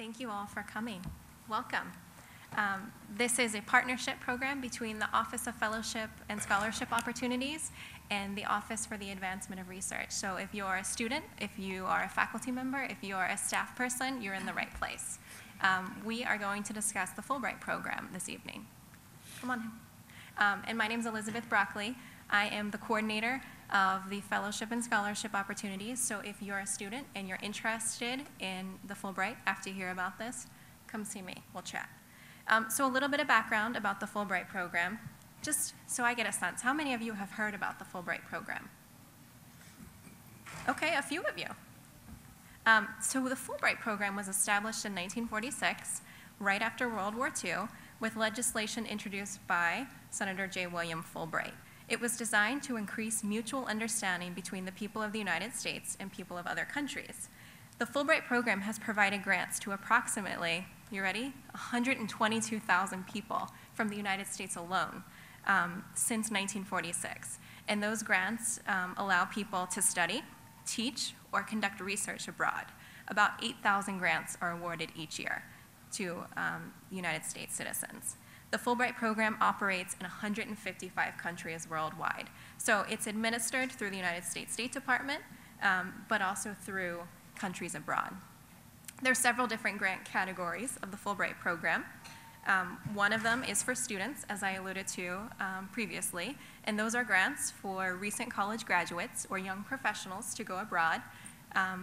Thank you all for coming. Welcome. This is a partnership program between the Office of Fellowship and Scholarship Opportunities and the Office for the Advancement of Research. So if you're a student, if you are a faculty member, if you are a staff person, you're in the right place. We are going to discuss the Fulbright program this evening. Come on. And my name is Elizabeth Broccoli. I am the coordinator of the Fellowship and Scholarship Opportunities. So if you're a student and you're interested in the Fulbright after you hear about this, come see me, we'll chat. So a little bit of background about the Fulbright program, just so I get a sense. How many of you have heard about the Fulbright program? Okay, a few of you. So the Fulbright program was established in 1946, right after World War II, with legislation introduced by Senator J. William Fulbright. It was designed to increase mutual understanding between the people of the United States and people of other countries. The Fulbright program has provided grants to approximately, you ready, 122,000 people from the United States alone since 1946. And those grants allow people to study, teach, or conduct research abroad. About 8,000 grants are awarded each year to United States citizens. The Fulbright program operates in 155 countries worldwide. So it's administered through the United States State Department, but also through countries abroad. There are several different grant categories of the Fulbright program. One of them is for students, as I alluded to previously, and those are grants for recent college graduates or young professionals to go abroad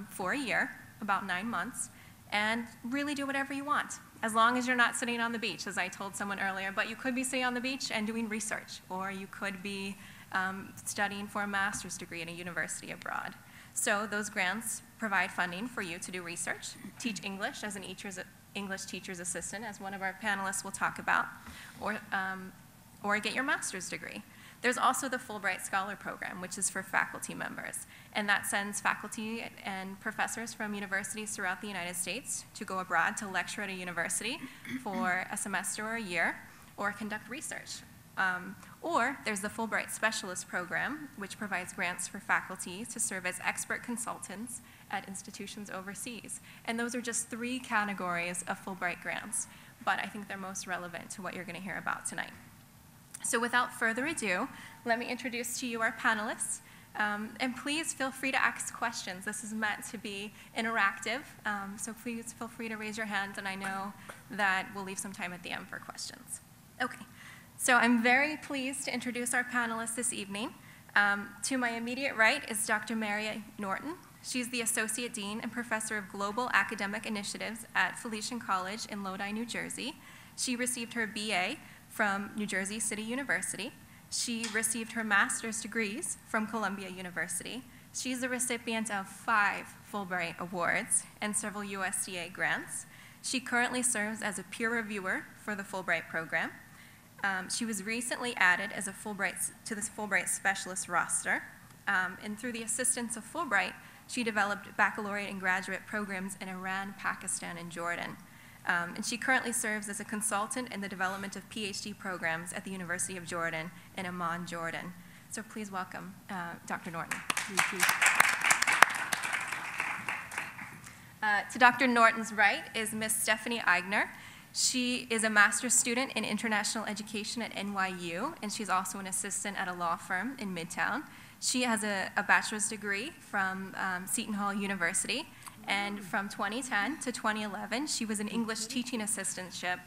for a year, about 9 months, and really do whatever you want, as long as you're not sitting on the beach, as I told someone earlier. But you could be sitting on the beach and doing research, or you could be studying for a master's degree at a university abroad. So those grants provide funding for you to do research, teach English as an English teacher's assistant, as one of our panelists will talk about, or get your master's degree. There's also the Fulbright Scholar Program, which is for faculty members, and that sends faculty and professors from universities throughout the United States to go abroad to lecture at a university for a semester or a year, or conduct research. Or there's the Fulbright Specialist Program, which provides grants for faculty to serve as expert consultants at institutions overseas. And those are just 3 categories of Fulbright grants, but I think they're most relevant to what you're going to hear about tonight. So without further ado, let me introduce to you our panelists. And please feel free to ask questions. This is meant to be interactive, so please feel free to raise your hand, and I know that we'll leave some time at the end for questions. Okay, so I'm very pleased to introduce our panelists this evening. To my immediate right is Dr. Mary Norton. She's the Associate Dean and Professor of Global Academic Initiatives at Felician College in Lodi, New Jersey. She received her BA from New Jersey City University. She received her master's degrees from Columbia University. She's the recipient of 5 Fulbright Awards and several USDA grants. She currently serves as a peer reviewer for the Fulbright program. She was recently added as to the Fulbright Specialist roster. And through the assistance of Fulbright, she developed baccalaureate and graduate programs in Iran, Pakistan, and Jordan. And she currently serves as a consultant in the development of PhD programs at the University of Jordan in Amman, Jordan. So please welcome Dr. Norton. Thank you. To Dr. Norton's right is Ms. Stephanie Eigner. She is a master's student in international education at NYU, and she's also an assistant at a law firm in Midtown. She has a bachelor's degree from Seton Hall University. And from 2010 to 2011, she was an English teaching assistantship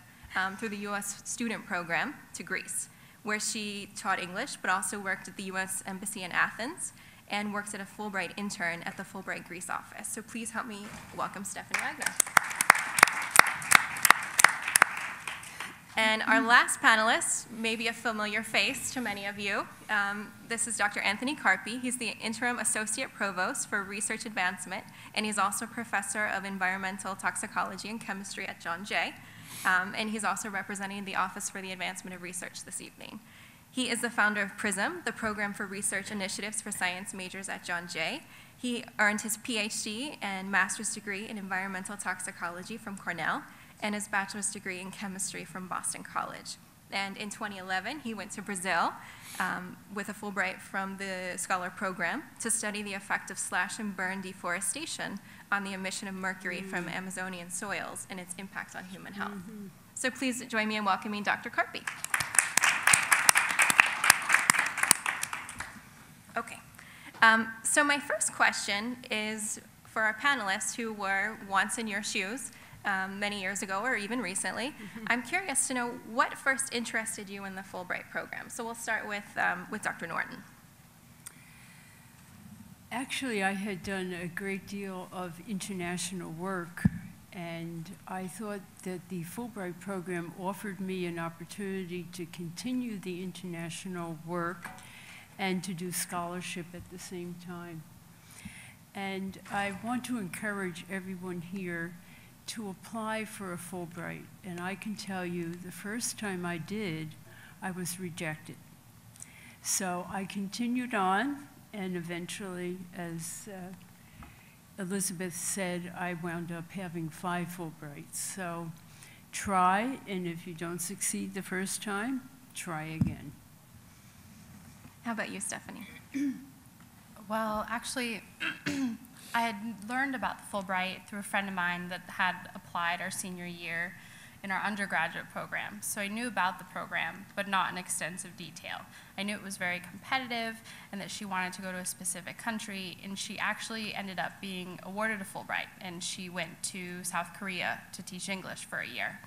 through the U.S. student program to Greece, where she taught English, but also worked at the U.S. Embassy in Athens and worked at a Fulbright intern at the Fulbright Greece office. So please help me welcome Stephanie Wagner. And our last panelist may be a familiar face to many of you. This is Dr. Anthony Carpi. He's the Interim Associate Provost for Research Advancement, and he's also Professor of Environmental Toxicology and Chemistry at John Jay. And he's also representing the Office for the Advancement of Research this evening. He is the founder of PRISM, the Program for Research Initiatives for Science Majors at John Jay. He earned his PhD and master's degree in Environmental Toxicology from Cornell, and his bachelor's degree in chemistry from Boston College. And in 2011, he went to Brazil with a Fulbright from the Scholar Program to study the effect of slash and burn deforestation on the emission of mercury from Amazonian soils and its impact on human health. So please join me in welcoming Dr. Karpy. Okay. So my first question is for our panelists who were once in your shoes many years ago or even recently. I'm curious to know what first interested you in the Fulbright program. So we'll start with Dr. Norton. Actually, I had done a great deal of international work, and I thought that the Fulbright program offered me an opportunity to continue the international work and to do scholarship at the same time. And I want to encourage everyone here to apply for a Fulbright. And I can tell you, the first time I did, I was rejected. So I continued on, and eventually, as Elizabeth said, I wound up having 5 Fulbrights. So try, and if you don't succeed the first time, try again. How about you, Stephanie? Well, actually, I had learned about the Fulbright through a friend of mine that had applied our senior year in our undergraduate program. So I knew about the program, but not in extensive detail. I knew it was very competitive and that she wanted to go to a specific country, and she actually ended up being awarded a Fulbright, and she went to South Korea to teach English for a year.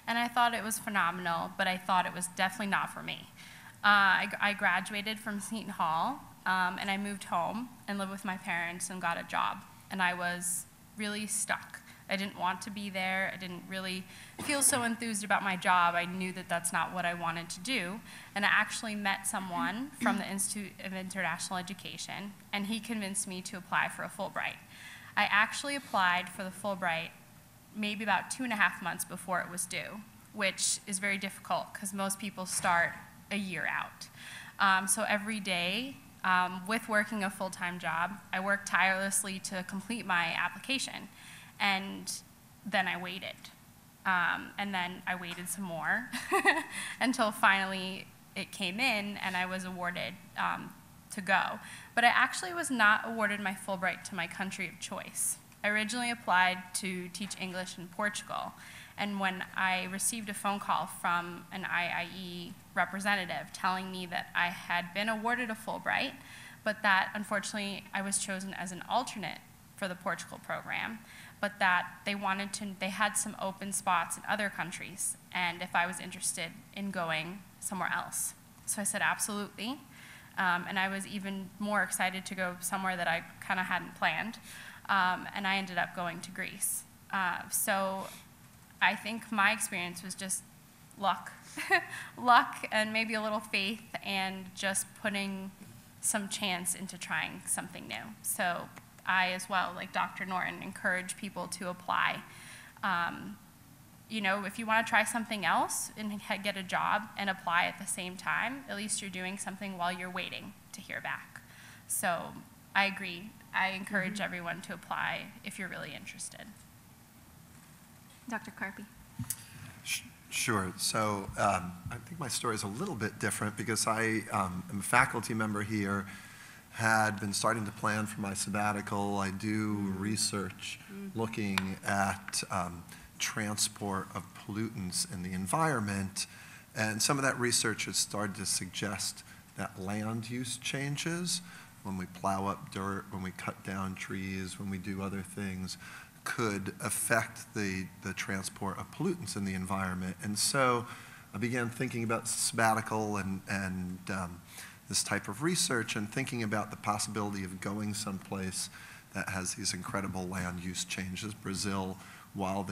And I thought it was phenomenal, but I thought it was definitely not for me. I graduated from Seton Hall, and I moved home and lived with my parents and got a job. And I was really stuck. I didn't want to be there. I didn't really feel so enthused about my job. I knew that that's not what I wanted to do. And I actually met someone from the Institute of International Education, and he convinced me to apply for a Fulbright. I actually applied for the Fulbright maybe about 2.5 months before it was due, which is very difficult because most people start a year out. So every day, with working a full-time job, I worked tirelessly to complete my application. And then I waited. And then I waited some more until finally it came in and I was awarded to go. But I actually was not awarded my Fulbright to my country of choice. I originally applied to teach English in Portugal. And when I received a phone call from an IIE representative telling me that I had been awarded a Fulbright, but that unfortunately I was chosen as an alternate for the Portugal program, but that they had some open spots in other countries, and if I was interested in going somewhere else. So I said absolutely, and I was even more excited to go somewhere that I kind of hadn't planned, and I ended up going to Greece. So I think my experience was just luck, luck and maybe a little faith and just putting some chance into trying something new. So I, as well, like Dr. Norton, encourage people to apply. You know, if you want to try something else and get a job and apply at the same time, at least you're doing something while you're waiting to hear back. So I agree. I encourage everyone to apply if you're really interested. Dr. Karpy. Sure. So I think my story is a little bit different because I am a faculty member here, had been starting to plan for my sabbatical. I do research looking at transport of pollutants in the environment, and some of that research has started to suggest that land use changes when we plow up dirt, when we cut down trees, when we do other things, could affect the transport of pollutants in the environment. And so I began thinking about sabbatical and this type of research and thinking about the possibility of going someplace that has these incredible land use changes. Brazil, while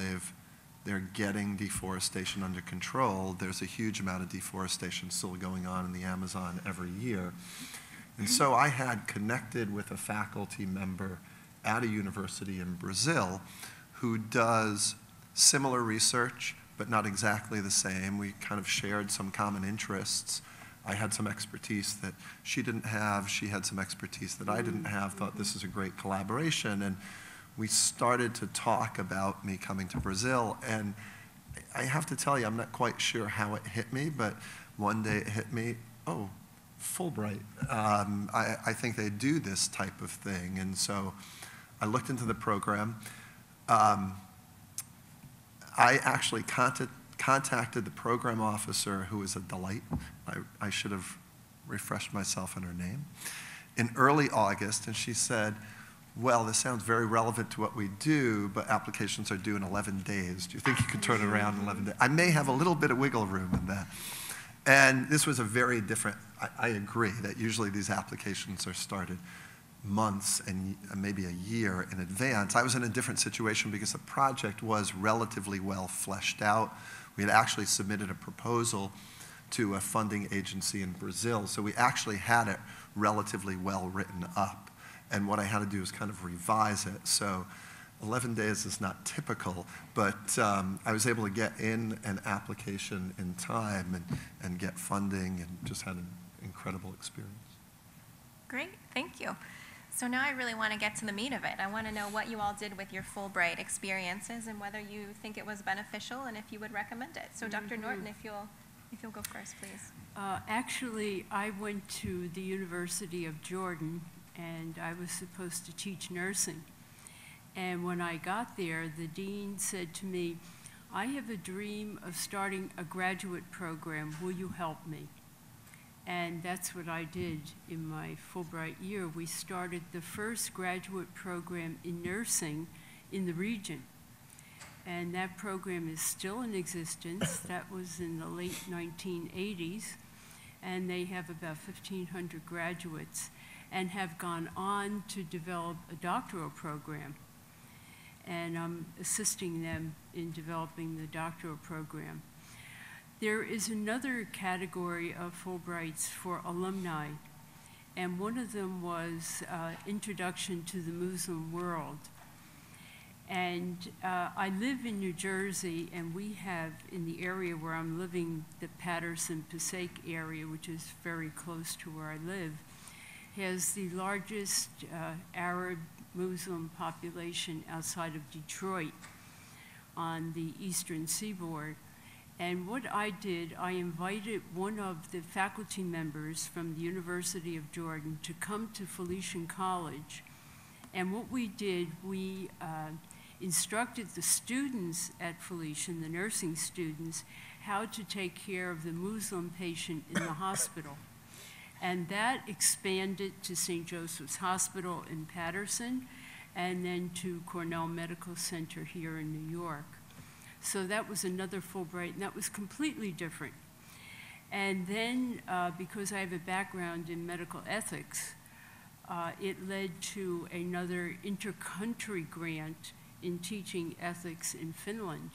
they're getting deforestation under control, there's a huge amount of deforestation still going on in the Amazon every year. And so I had connected with a faculty member at a university in Brazil who does similar research, but not exactly the same. We kind of shared some common interests. I had some expertise that she didn't have. She had some expertise that I didn't have. Thought this is a great collaboration. And we started to talk about me coming to Brazil. And I have to tell you, I'm not quite sure how it hit me, but one day it hit me, oh, Fulbright. I think they do this type of thing. And so I looked into the program. I actually contacted the program officer, who is a delight. I should have refreshed myself on her name, in early August, and she said, well, this sounds very relevant to what we do, but applications are due in 11 days. Do you think you could turn it around in 11 days? I may have a little bit of wiggle room in that. And this was a very different, I agree that usually these applications are started months and maybe a year in advance. I was in a different situation because the project was relatively well fleshed out. We had actually submitted a proposal to a funding agency in Brazil, so we actually had it relatively well written up. And what I had to do is kind of revise it. So 11 days is not typical, but I was able to get in an application in time and get funding, and just had an incredible experience. Great, thank you. So now I really want to get to the meat of it. I want to know what you all did with your Fulbright experiences and whether you think it was beneficial and if you would recommend it. So Dr. Norton, if you'll go first, please. Actually, I went to the University of Jordan, and I was supposed to teach nursing. And when I got there, the dean said to me, I have a dream of starting a graduate program. Will you help me? And that's what I did in my Fulbright year. We started the first graduate program in nursing in the region. And that program is still in existence. That was in the late 1980s. And they have about 1,500 graduates and have gone on to develop a doctoral program. And I'm assisting them in developing the doctoral program. There is another category of Fulbrights for alumni, and one of them was Introduction to the Muslim World. And I live in New Jersey, and we have, in the area where I'm living, the Patterson-Passaic area, which is very close to where I live, has the largest Arab Muslim population outside of Detroit on the eastern seaboard. And what I did, I invited one of the faculty members from the University of Jordan to come to Felician College. And what we did, we instructed the students at Felician, the nursing students, how to take care of the Muslim patient in the hospital. And that expanded to St. Joseph's Hospital in Patterson, and then to Cornell Medical Center here in New York. So that was another Fulbright, and that was completely different. And then, because I have a background in medical ethics, it led to another inter-country grant in teaching ethics in Finland.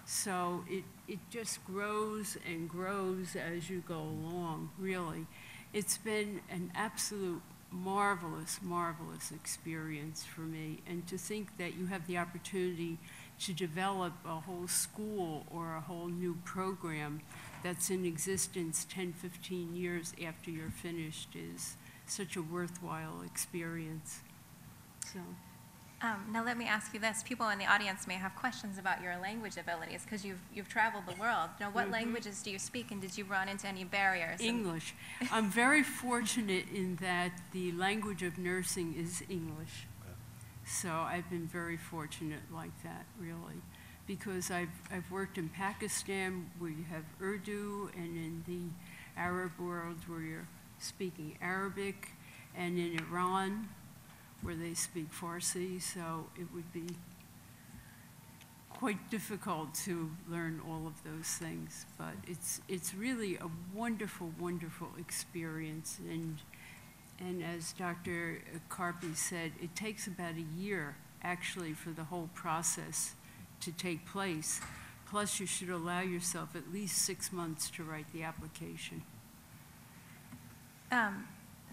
So it just grows and grows as you go along, really. It's been an absolute marvelous, marvelous experience for me. And to think that you have the opportunity to develop a whole school or a whole new program that's in existence 10, 15 years after you're finished is such a worthwhile experience. So. Now let me ask you this. People in the audience may have questions about your language abilities because you've traveled the world. Now, what languages do you speak, and did you run into any barriers? English. I'm very fortunate in that the language of nursing is English. So I've been very fortunate like that, really, because I've worked in Pakistan where you have Urdu, and in the Arab world where you're speaking Arabic, and in Iran where they speak Farsi, so it would be quite difficult to learn all of those things. But it's really a wonderful, wonderful experience. And as Dr. Carpy said, it takes about a year, actually, for the whole process to take place. Plus, you should allow yourself at least 6 months to write the application.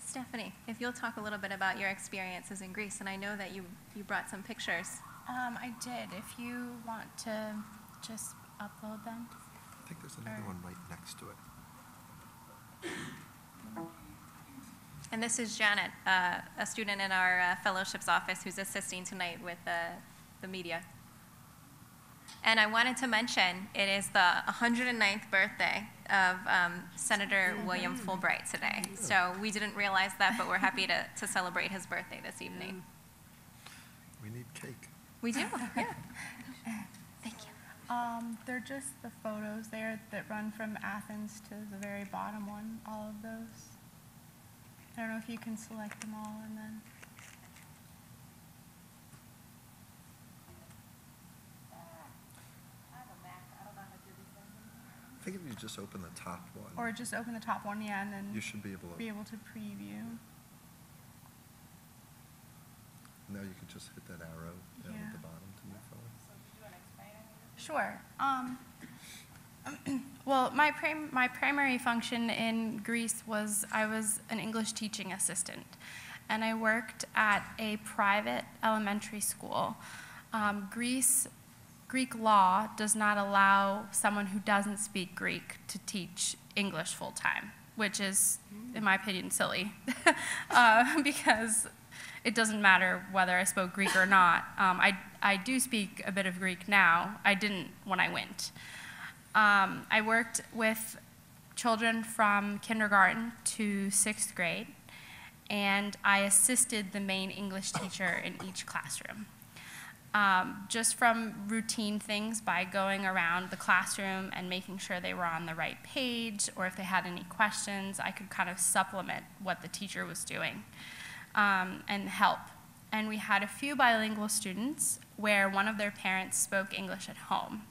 Stephanie, if you'll talk a little bit about your experiences in Greece, and I know that you brought some pictures. I did. If you want to just upload them. I think there's another one right next to it. And this is Janet, a student in our fellowships office who's assisting tonight with the media. And I wanted to mention, it is the 109th birthday of Senator William Fulbright today. So we didn't realize that, but we're happy to celebrate his birthday this evening. We need cake. We do, yeah. Thank you. They're just the photos there that run from Athens to the very bottom one, all of those. I don't know if you can select them all and then. I think if you just open the top one, Or just open the top one, yeah, and then you should be able to. Preview. Now you can just hit that arrow down Yeah. at the bottom to move forward. Sure. Well, my primary function in Greece was I was an English teaching assistant, and I worked at a private elementary school. Greek law does not allow someone who doesn't speak Greek to teach English full-time, which is, in my opinion, silly, because it doesn't matter whether I spoke Greek or not. I do speak a bit of Greek now. I didn't when I went. I worked with children from kindergarten to 6th grade, and I assisted the main English teacher in each classroom. Just from routine things by going around the classroom and making sure they were on the right page, or if they had any questions, I could kind of supplement what the teacher was doing and help. And we had a few bilingual students where one of their parents spoke English at home.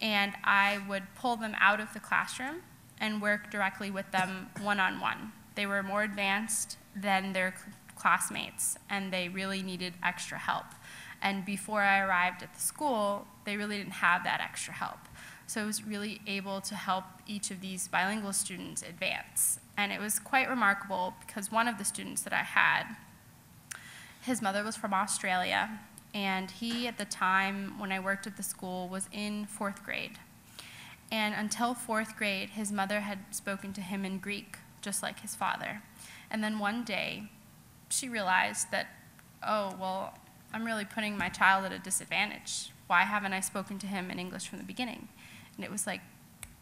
And I would pull them out of the classroom and work directly with them one-on-one. They were more advanced than their classmates, and they really needed extra help. And before I arrived at the school, they really didn't have that extra help. So I was really able to help each of these bilingual students advance. And it was quite remarkable because one of the students that I had, his mother was from Australia, and he, at the time when I worked at the school, was in 4th grade. And until 4th grade, his mother had spoken to him in Greek, just like his father. And then one day, she realized that, oh, well, I'm really putting my child at a disadvantage. Why haven't I spoken to him in English from the beginning? And it was like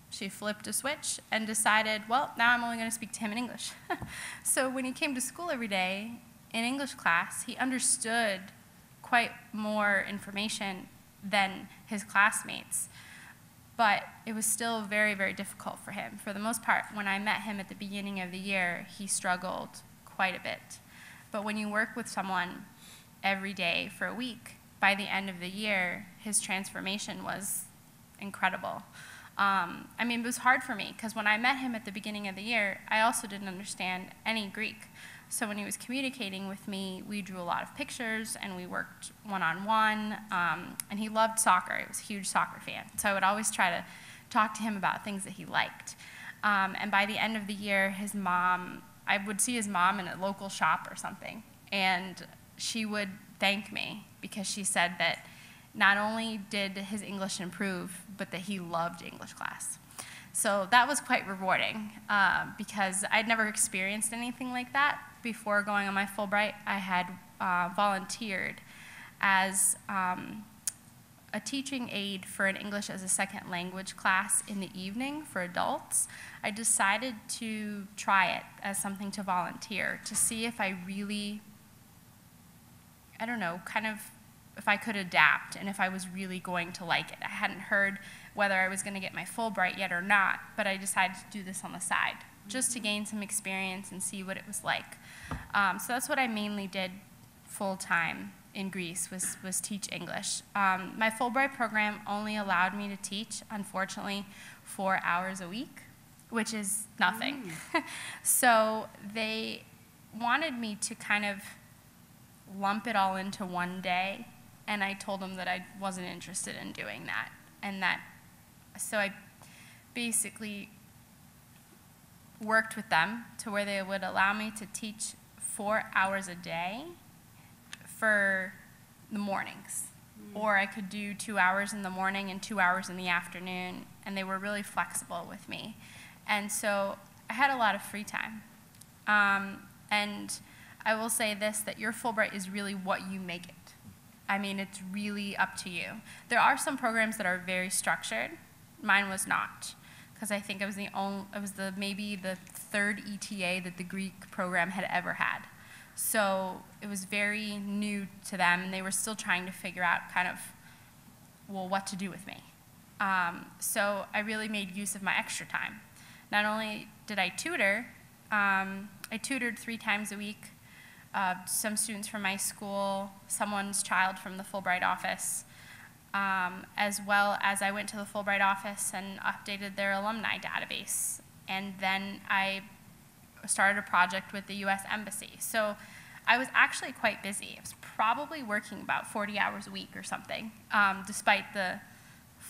she flipped a switch and decided, well, now I'm only going to speak to him in English. So when he came to school every day in English class, he understood quite more information than his classmates. But it was still very, very difficult for him. For the most part, when I met him at the beginning of the year, he struggled quite a bit. But when you work with someone every day for a week, by the end of the year, his transformation was incredible. I mean, it was hard for me, because when I met him at the beginning of the year, I also didn't understand any Greek. So when he was communicating with me, we drew a lot of pictures, and we worked one-on-one, and he loved soccer. He was a huge soccer fan. So I would always try to talk to him about things that he liked. And by the end of the year, his mom, I would see his mom in a local shop or something, and she would thank me because she said that not only did his English improve, but that he loved English class. So that was quite rewarding because I'd never experienced anything like that before going on my Fulbright. I had volunteered as a teaching aide for an English as a second language class in the evening for adults. I decided to try it as something to volunteer to see if I really, I don't know, kind of if I could adapt and if I was really going to like it. I hadn't heard whether I was going to get my Fulbright yet or not, but I decided to do this on the side just to gain some experience and see what it was like. So that's what I mainly did full-time in Greece, was teach English. My Fulbright program only allowed me to teach, unfortunately, 4 hours a week, which is nothing. So they wanted me to kind of lump it all into one day, and I told them that I wasn't interested in doing that. So I basically worked with them to where they would allow me to teach 4 hours a day for the mornings. Or I could do 2 hours in the morning and 2 hours in the afternoon, and they were really flexible with me. And so I had a lot of free time. And I will say this, that your Fulbright is really what you make it. I mean, it's really up to you. There are some programs that are very structured. Mine was not, because I think it was maybe the third ETA that the Greek program had ever had. So it was very new to them, and they were still trying to figure out kind of, well, what to do with me. So I really made use of my extra time. Not only did I tutor, I tutored 3 times a week, some students from my school, someone's child from the Fulbright office, as well as I went to the Fulbright office and updated their alumni database. And then I started a project with the US Embassy. So I was actually quite busy. I was probably working about 40 hours a week or something, despite the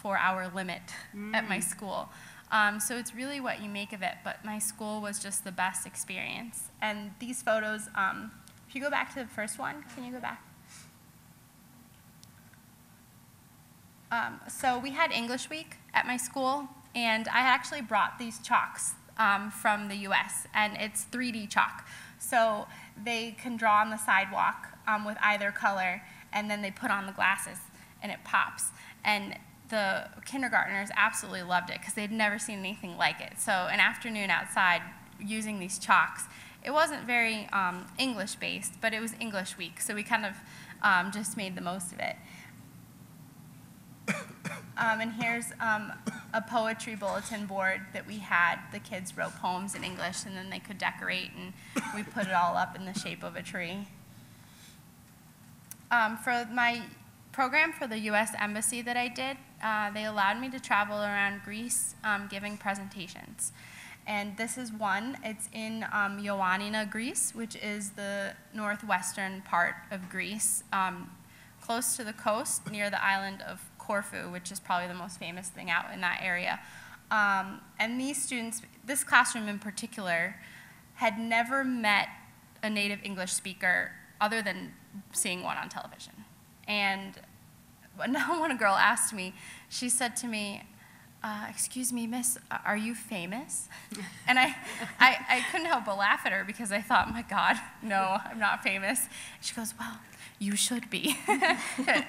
4-hour limit at my school. So it's really what you make of it, but my school was just the best experience. And these photos, if you go back to the first one, can you go back? So we had English week at my school, and I actually brought these chalks from the US, and it's 3D chalk. So they can draw on the sidewalk with either color, and then they put on the glasses, and it pops. And the kindergartners absolutely loved it because they'd never seen anything like it. So an afternoon outside using these chalks, it wasn't very English-based, but it was English week, so we kind of just made the most of it. And here's a poetry bulletin board that we had. The kids wrote poems in English, and then they could decorate, and we put it all up in the shape of a tree. For my program for the US Embassy that I did, they allowed me to travel around Greece giving presentations. And this is one. It's in Ioannina, Greece, which is the northwestern part of Greece, close to the coast near the island of Corfu, which is probably the most famous thing out in that area. And these students, this classroom in particular, had never met a native English speaker other than seeing one on television. And when a girl asked me, she said to me, excuse me, miss, are you famous? And I couldn't help but laugh at her because I thought, my God, no, I'm not famous. She goes, well, you should be.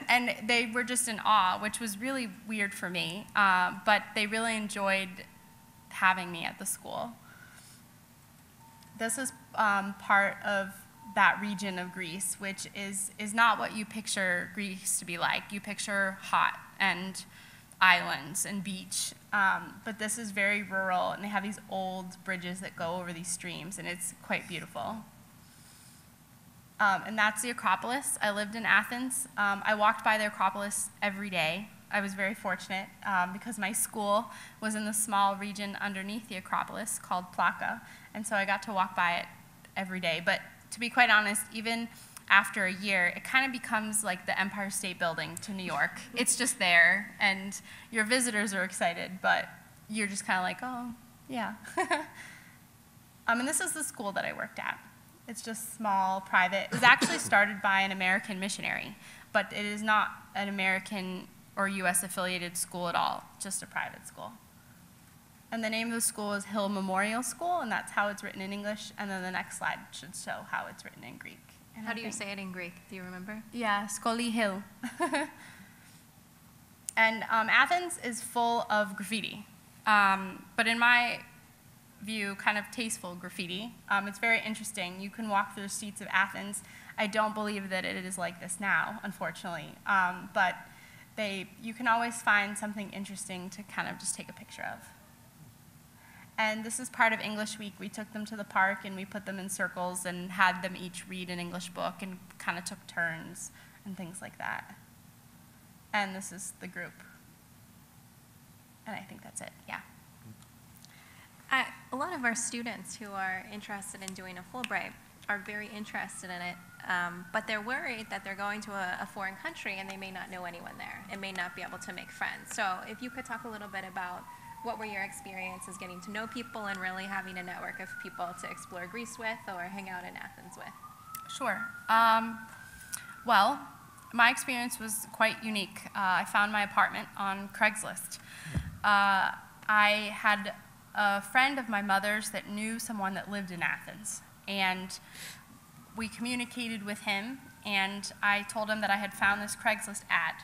And they were just in awe, which was really weird for me, but they really enjoyed having me at the school. This is part of that region of Greece, which is not what you picture Greece to be like. You picture hot and islands and beach, but this is very rural, and they have these old bridges that go over these streams, and it's quite beautiful. And that's the Acropolis. I lived in Athens. I walked by the Acropolis every day. I was very fortunate because my school was in the small region underneath the Acropolis called Plaka, and so I got to walk by it every day. But to be quite honest, even after a year, it kind of becomes like the Empire State Building to New York. It's just there, and your visitors are excited, but you're just kind of like, oh, yeah. And this is the school that I worked at. It's just small, private. It was actually started by an American missionary, but it is not an American or US affiliated school at all, just a private school. And the name of the school is Hill Memorial School, and that's how it's written in English, and then the next slide should show how it's written in Greek. And How do you say it in Greek? Do you remember? Yeah, Skoli Hill. And Athens is full of graffiti, but in my view, kind of tasteful graffiti. It's very interesting. You can walk through the streets of Athens. I don't believe that it is like this now, unfortunately, but you can always find something interesting to kind of just take a picture of. And this is part of English Week. We took them to the park, and we put them in circles and had them each read an English book and kind of took turns and things like that. And this is the group. And I think that's it, yeah. A lot of our students who are interested in doing a Fulbright are very interested in it, but they're worried that they're going to a foreign country and they may not know anyone there and may not be able to make friends. So if you could talk a little bit about what were your experiences getting to know people and really having a network of people to explore Greece with or hang out in Athens with? Sure. Well, my experience was quite unique. I found my apartment on Craigslist. I had a friend of my mother's that knew someone that lived in Athens, and we communicated with him, and I told him that I had found this Craigslist ad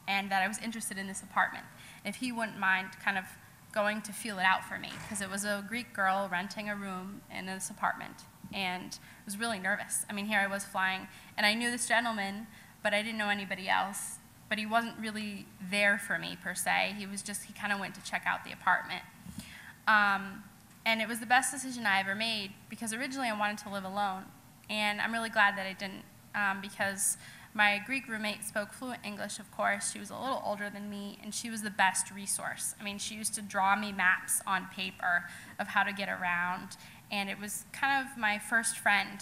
and that I was interested in this apartment, if he wouldn't mind kind of going to feel it out for me, because it was a Greek girl renting a room in this apartment. and was really nervous. I mean, here I was flying, and I knew this gentleman, but I didn't know anybody else. But he wasn't really there for me, per se. He kind of went to check out the apartment. And it was the best decision I ever made, because originally I wanted to live alone. And I'm really glad that I didn't, because my Greek roommate spoke fluent English, of course. She was a little older than me, and she was the best resource. I mean, she used to draw me maps on paper of how to get around, and it was kind of my first friend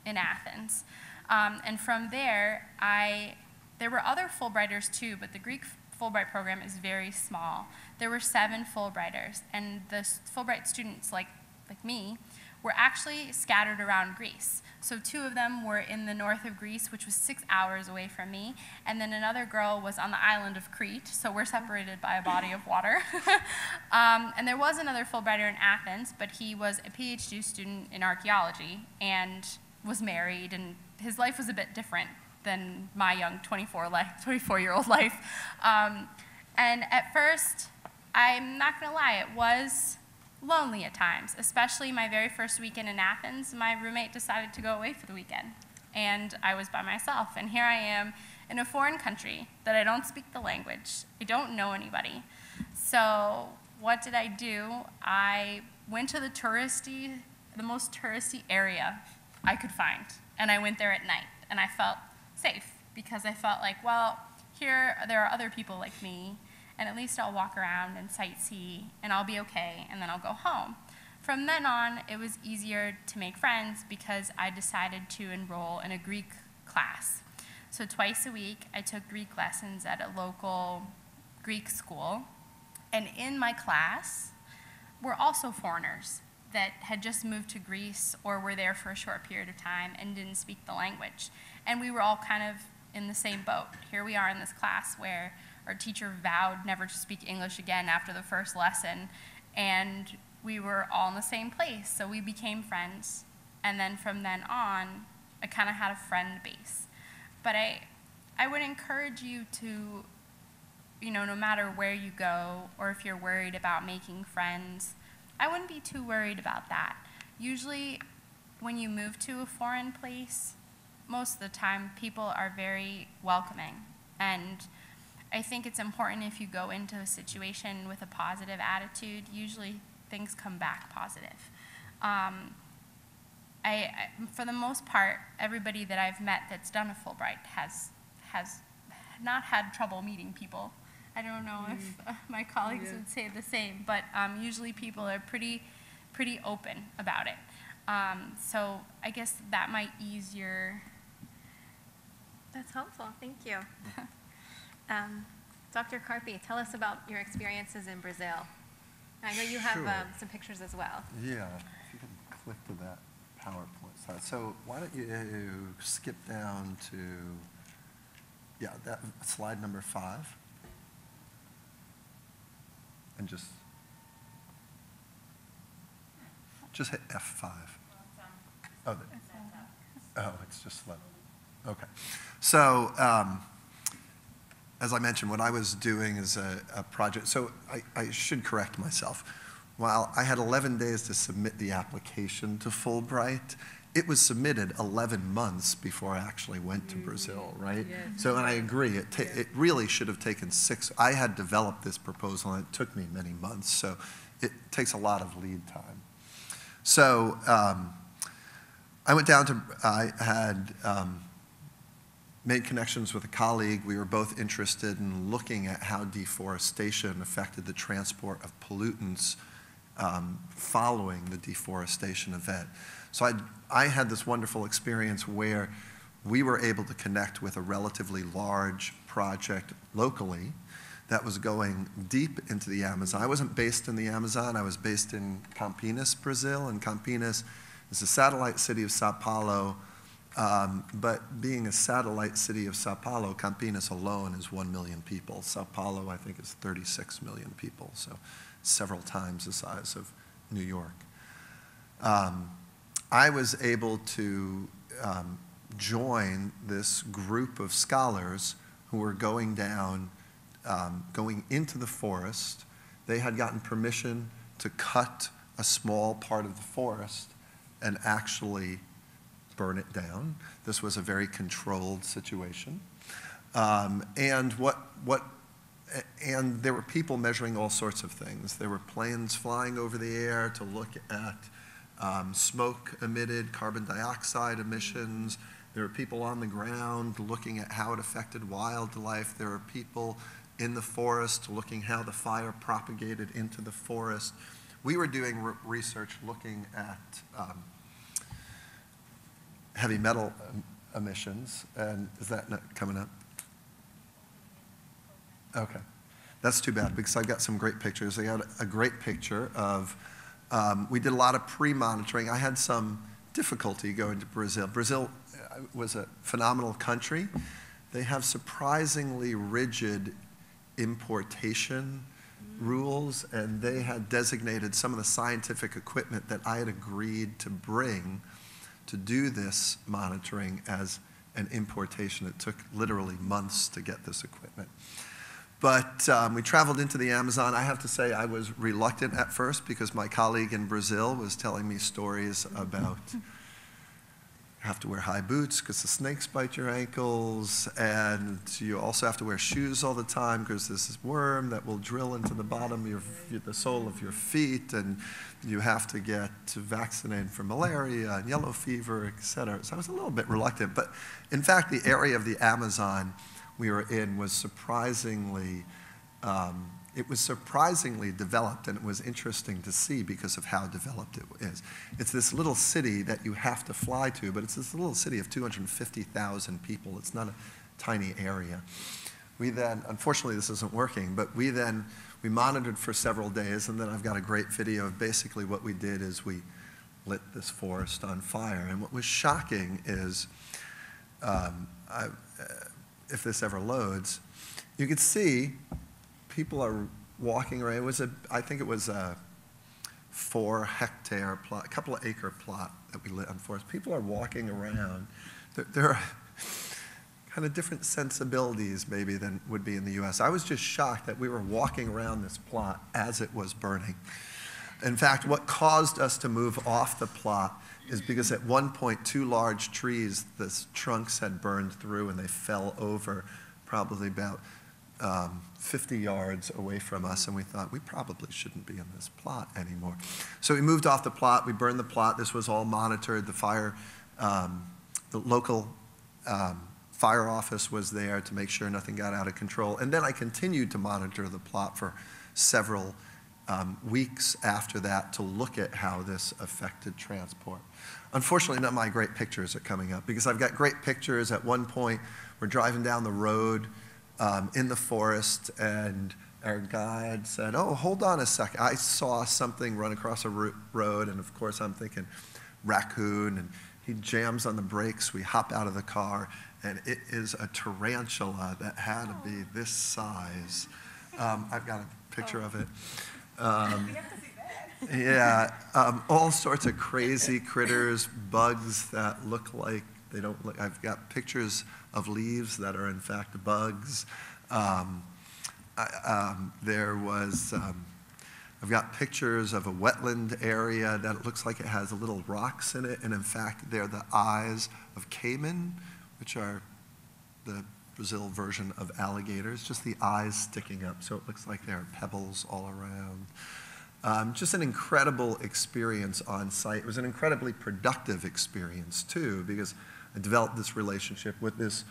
in Athens. And from there, there were other Fulbrighters too, but the Greek Fulbright program is very small. There were 7 Fulbrighters, and the Fulbright students, like me, were actually scattered around Greece. So 2 of them were in the north of Greece, which was 6 hours away from me, and then another girl was on the island of Crete, so we're separated by a body of water. And there was another Fulbrighter in Athens, but he was a PhD student in archaeology and was married, and his life was a bit different than my young 24-year-old life. And at first, I'm not gonna lie, it was lonely at times, especially my very first weekend in Athens. My roommate decided to go away for the weekend, and I was by myself. And here I am in a foreign country that I don't speak the language. I don't know anybody. So what did I do? I went to the most touristy area I could find, and I went there at night, and I felt safe, because I felt like, well, here there are other people like me, and at least I'll walk around and sightsee, and I'll be okay, and then I'll go home. From then on, it was easier to make friends, because I decided to enroll in a Greek class. So twice a week, I took Greek lessons at a local Greek school, and in my class were also foreigners that had just moved to Greece or were there for a short period of time and didn't speak the language. And we were all kind of in the same boat. Here we are in this class where our teacher vowed never to speak English again after the first lesson, and we were all in the same place, so we became friends. And then from then on, I kind of had a friend base. But I would encourage you to, no matter where you go, or if you're worried about making friends, I wouldn't be too worried about that. Usually, when you move to a foreign place, most of the time, people are very welcoming. And I think it's important, if you go into a situation with a positive attitude, usually things come back positive. For the most part, everybody that I've met that's done a Fulbright has not had trouble meeting people. I don't know if my colleagues would say the same, but usually people are pretty open about it. So I guess that might ease your... That's helpful, thank you. Dr. Carpi, tell us about your experiences in Brazil. I know you have some pictures as well. Yeah, if you can click to that PowerPoint slide. So why don't you skip down to, that slide number 5. And just hit F5. It's just slow. Okay. So as I mentioned, what I was doing is a project. So I should correct myself. While I had 11 days to submit the application to Fulbright, it was submitted 11 months before I actually went to Brazil, right? Yes. So, and I agree, it really should have taken 6. I had developed this proposal, and it took me many months, so it takes a lot of lead time. So I went down to, I had made connections with a colleague. We were both interested in looking at how deforestation affected the transport of pollutants following the deforestation event. So I had this wonderful experience where we were able to connect with a relatively large project locally that was going deep into the Amazon. I wasn't based in the Amazon, I was based in Campinas, Brazil, and Campinas is a satellite city of Sao Paulo, but being a satellite city of Sao Paulo, Campinas alone is 1 million people. Sao Paulo, I think, is 36 million people, so several times the size of New York. I was able to join this group of scholars who were going down, going into the forest. They had gotten permission to cut a small part of the forest and actually burn it down. This was a very controlled situation. And there were people measuring all sorts of things. There were planes flying over the air to look at smoke emitted, carbon dioxide emissions. There were people on the ground looking at how it affected wildlife. There were people in the forest looking how the fire propagated into the forest. We were doing research looking at heavy metal emissions. And is that not coming up? Okay. That's too bad because I've got some great pictures. I got a great picture of, we did a lot of pre-monitoring. I had some difficulty going to Brazil. Brazil was a phenomenal country. They have surprisingly rigid importation rules, and they had designated some of the scientific equipment that I had agreed to bring to do this monitoring as an importation. It took literally months to get this equipment. But we traveled into the Amazon. I have to say I was reluctant at first because my colleague in Brazil was telling me stories about you have to wear high boots because the snakes bite your ankles, and you also have to wear shoes all the time because there's this worm that will drill into the bottom of the sole of your feet, and you have to get vaccinated for malaria and yellow fever, et cetera. So I was a little bit reluctant. But in fact, the area of the Amazon we were in was surprisingly developed, and it was interesting to see because of how developed it is. It's this little city that you have to fly to, but it's this little city of 250,000 people. It's not a tiny area. We then, unfortunately this isn't working, but we monitored for several days, and then I've got a great video of basically what we did is we lit this forest on fire. And what was shocking is, if this ever loads, you could see people are walking around. I think it was a 4-hectare plot, a couple of acre plot that we lit on forest. People are walking around. There are kind of different sensibilities maybe than would be in the US. I was just shocked that we were walking around this plot as it was burning. In fact, what caused us to move off the plot is because at one point 2 large trees, the trunks had burned through and they fell over probably about 50 yards away from us, and we thought we probably shouldn't be in this plot anymore. So we moved off the plot, we burned the plot. This was all monitored. The local fire office was there to make sure nothing got out of control. And then I continued to monitor the plot for several weeks after that to look at how this affected transport. Unfortunately, none of my great pictures are coming up because I've got great pictures. At one point, we're driving down the road in the forest, and our guide said, "Oh, hold on a second. I saw something run across a road," and of course I'm thinking raccoon, and he jams on the brakes. We hop out of the car, and it is a tarantula that had to be this size. I've got a picture of it. We have to see that. Yeah, all sorts of crazy critters, bugs that look like they don't look. I've got pictures of leaves that are in fact bugs. I've got pictures of a wetland area that looks like it has little rocks in it, and in fact they're the eyes of caiman, which are the Brazil version of alligators, just the eyes sticking up, so it looks like there are pebbles all around. Just an incredible experience on site. It was an incredibly productive experience too, because I developed this relationship with this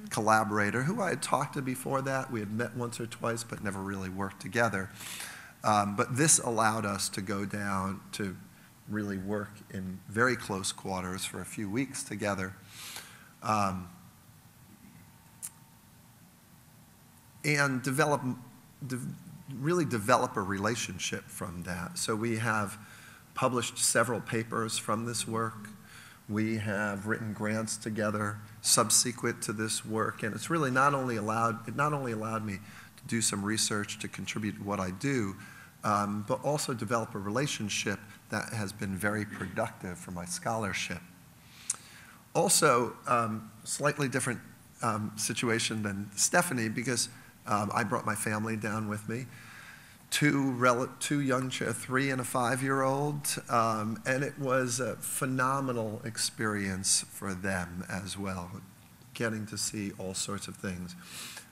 collaborator who I had talked to before that. We had met once or twice, but never really worked together. But this allowed us to go down to really work in very close quarters for a few weeks together. And really develop a relationship from that. So we have published several papers from this work. We have written grants together subsequent to this work, and it's really not only allowed me to do some research to contribute to what I do, but also develop a relationship that has been very productive for my scholarship. Also, slightly different situation than Stephanie, because I brought my family down with me. two young, 3 and a 5-year-old, and it was a phenomenal experience for them as well, getting to see all sorts of things.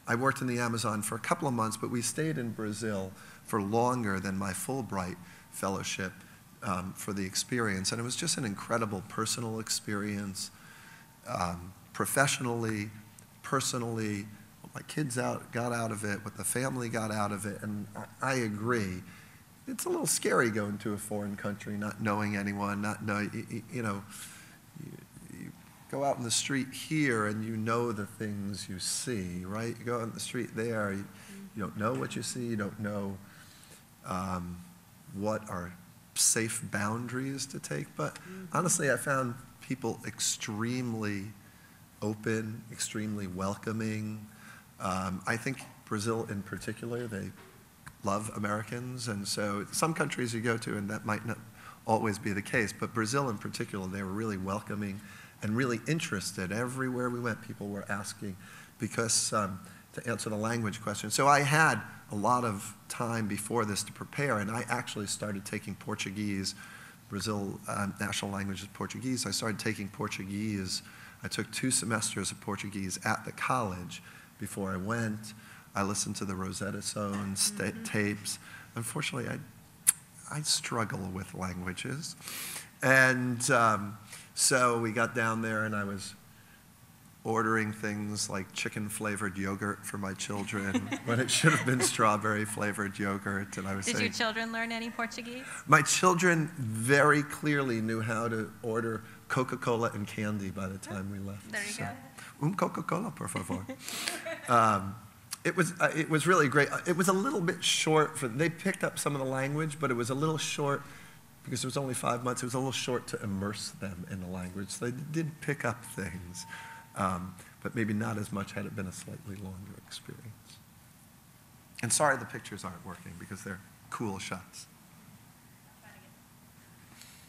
I worked in the Amazon for a couple of months, but we stayed in Brazil for longer than my Fulbright fellowship for the experience, and it was just an incredible personal experience, professionally, personally. What my kids got out of it, what the family got out of it, and I agree. It's a little scary going to a foreign country, not knowing anyone, you go out in the street here and you know the things you see, right? You go out in the street there, you don't know what you see, you don't know what are safe boundaries to take, but honestly, I found people extremely open, extremely welcoming. I think Brazil in particular, they love Americans, and so some countries you go to, and that might not always be the case, but Brazil in particular, they were really welcoming and really interested. Everywhere we went, people were asking, because to answer the language question. So I had a lot of time before this to prepare, and I actually started taking Portuguese. Brazil national language is Portuguese. I started taking Portuguese. I took 2 semesters of Portuguese at the college before I went. I listened to the Rosetta Stone tapes. Unfortunately, I struggle with languages. And so we got down there, and I was ordering things like chicken-flavored yogurt for my children when it should have been strawberry-flavored yogurt. And I was Did saying, your children learn any Portuguese? my children very clearly knew how to order Coca-Cola and candy by the time we left. There you go. Coca-Cola, por favor. It was really great. It was a little bit short they picked up some of the language, but it was a little short because it was only 5 months. It was a little short to immerse them in the language. So they did pick up things, but maybe not as much had it been a slightly longer experience. And sorry the pictures aren't working because they're cool shots.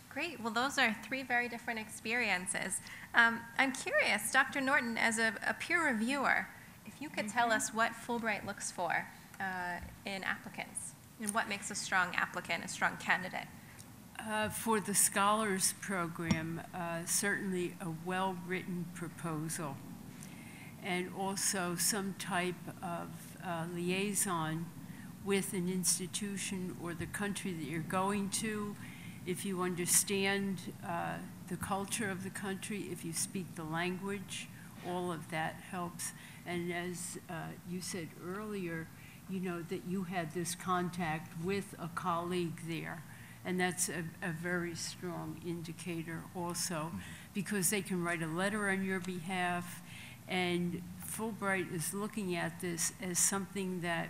Great. Well, those are 3 very different experiences. I'm curious, Dr. Norton, as a peer reviewer, if you could tell us what Fulbright looks for in applicants, and what makes a strong applicant, a strong candidate. For the Scholars Program, certainly a well-written proposal, and also some type of liaison with an institution or the country that you're going to. If you understand the culture of the country, if you speak the language, all of that helps. And as you said earlier, you know, that you had this contact with a colleague there. And that's a very strong indicator also, because they can write a letter on your behalf. And Fulbright is looking at this as something that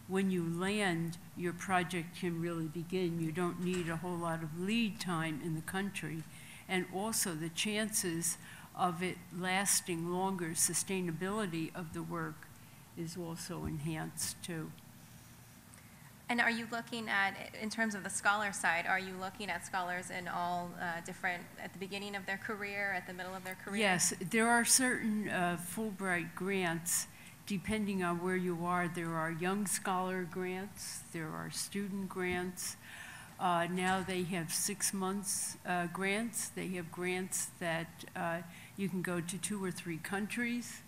when you land, your project can really begin. You don't need a whole lot of lead time in the country. And also the chances of it lasting longer, sustainability of the work is also enhanced too. And are you looking at, in terms of the scholar side, are you looking at scholars in all different, at the beginning of their career, at the middle of their career? Yes, there are certain Fulbright grants. Depending on where you are, there are young scholar grants, there are student grants. Now they have 6 months grants. They have grants that you can go to 2 or 3 countries.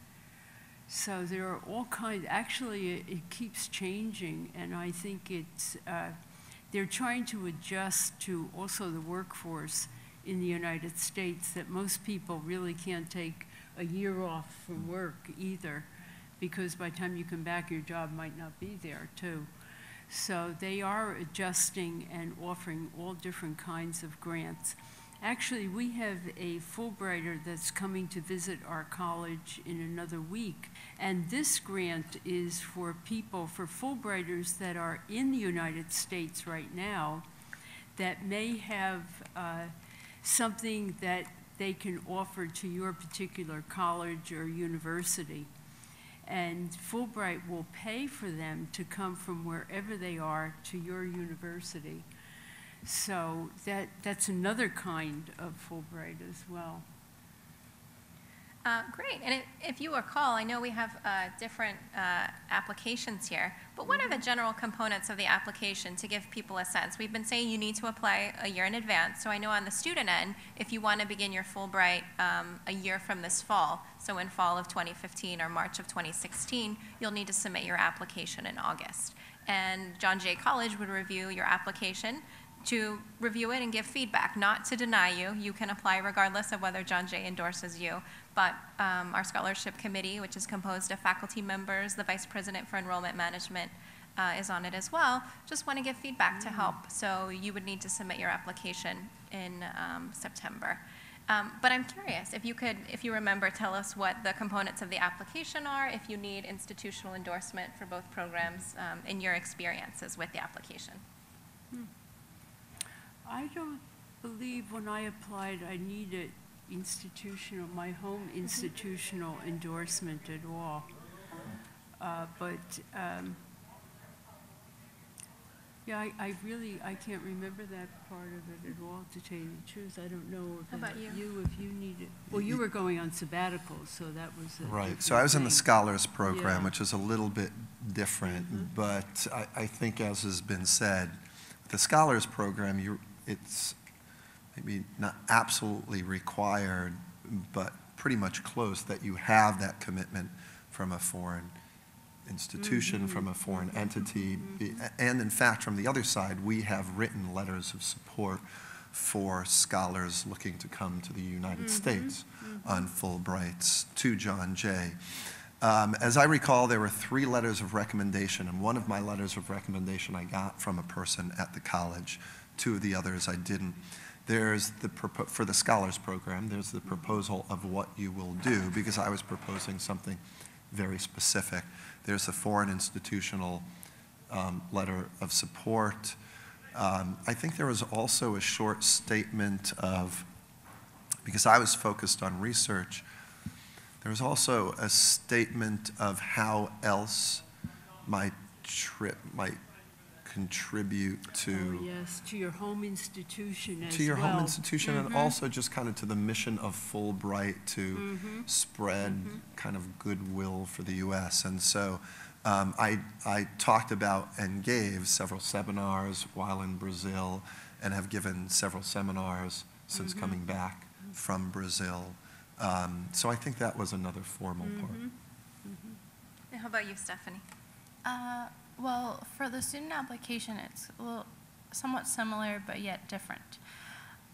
So there are all kinds. Actually, it keeps changing, and I think it's they're trying to adjust to also the workforce in the United States, that most people really can't take a year off from work either, because by the time you come back, your job might not be there too. So they are adjusting and offering all different kinds of grants. Actually, we have a Fulbrighter that's coming to visit our college in another week. And this grant is for people, for Fulbrighters that are in the United States right now that may have something that they can offer to your particular college or university. And Fulbright will pay for them to come from wherever they are to your university. So that's another kind of Fulbright as well. Great. And if you recall, I know we have different applications here, but what are the general components of the application to give people a sense? We've been saying you need to apply a year in advance. So I know on the student end, if you want to begin your Fulbright a year from this fall, so in fall of 2015 or March of 2016, you'll need to submit your application in August. And John Jay College would review your application to review it and give feedback, not to deny you. You can apply regardless of whether John Jay endorses you. But our scholarship committee, which is composed of faculty members, the vice president for enrollment management is on it as well, just want to give feedback to help. So you would need to submit your application in September. But I'm curious, if you remember, tell us what the components of the application are, if you need institutional endorsement for both programs, in your experiences with the application. I don't believe when I applied I needed my home institutional endorsement at all. Yeah, I can't remember that part of it at all, to tell you the truth. I don't know How about you? if you needed, well, you were going on sabbatical, so that was a Right. different So I was in the thing. Scholars Program, Yeah. which is a little bit different, but I think, as has been said, the Scholars Program, it's maybe not absolutely required, but pretty much close, that you have that commitment from a foreign institution, from a foreign entity. And in fact, from the other side, we have written letters of support for scholars looking to come to the United States on Fulbrights to John Jay. As I recall, there were 3 letters of recommendation, and one of my letters of recommendation I got from a person at the college. 2 of the others I didn't. There's for the Scholars Program, there's the proposal of what you will do, because I was proposing something very specific. There's a foreign institutional letter of support. I think there was also a short statement of, because I was focused on research, there was also a statement of how else my trip might contribute to... Oh, yes, to your home institution as well. To your home institution, and also just kind of to the mission of Fulbright to spread kind of goodwill for the U.S. And so I talked about and gave several seminars while in Brazil, and have given several seminars since coming back from Brazil. So I think that was another formal part. And how about you, Stephanie? Well, for the student application, it's somewhat similar, but yet different.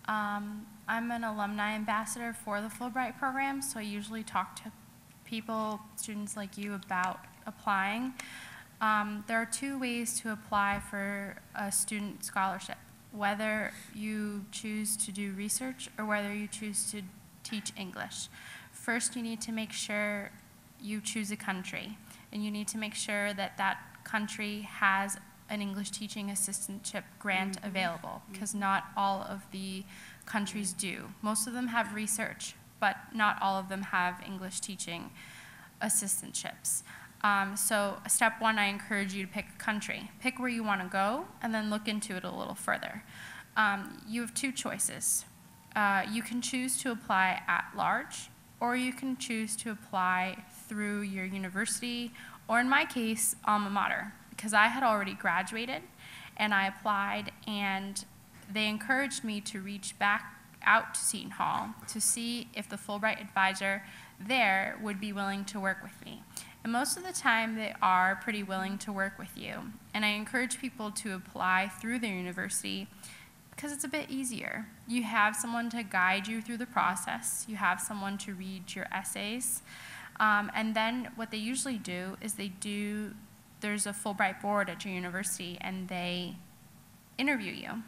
I'm an alumni ambassador for the Fulbright program, so I usually talk to people, students like you, about applying. There are 2 ways to apply for a student scholarship, whether you choose to do research or whether you choose to teach English. First, you need to make sure you choose a country, and you need to make sure that that country has an English teaching assistantship grant available, because not all of the countries do. Most of them have research, but not all of them have English teaching assistantships. So step 1, I encourage you to pick a country. Pick where you want to go, and then look into it a little further. You have 2 choices. You can choose to apply at large, or you can choose to apply through your university, or in my case, alma mater, because I had already graduated, and I applied, and they encouraged me to reach back out to Seton Hall to see if the Fulbright advisor there would be willing to work with me. And most of the time, they are pretty willing to work with you. And I encourage people to apply through their university because it's a bit easier. You have someone to guide you through the process. You have someone to read your essays. And then what they usually do is there's a Fulbright board at your university, and they interview you.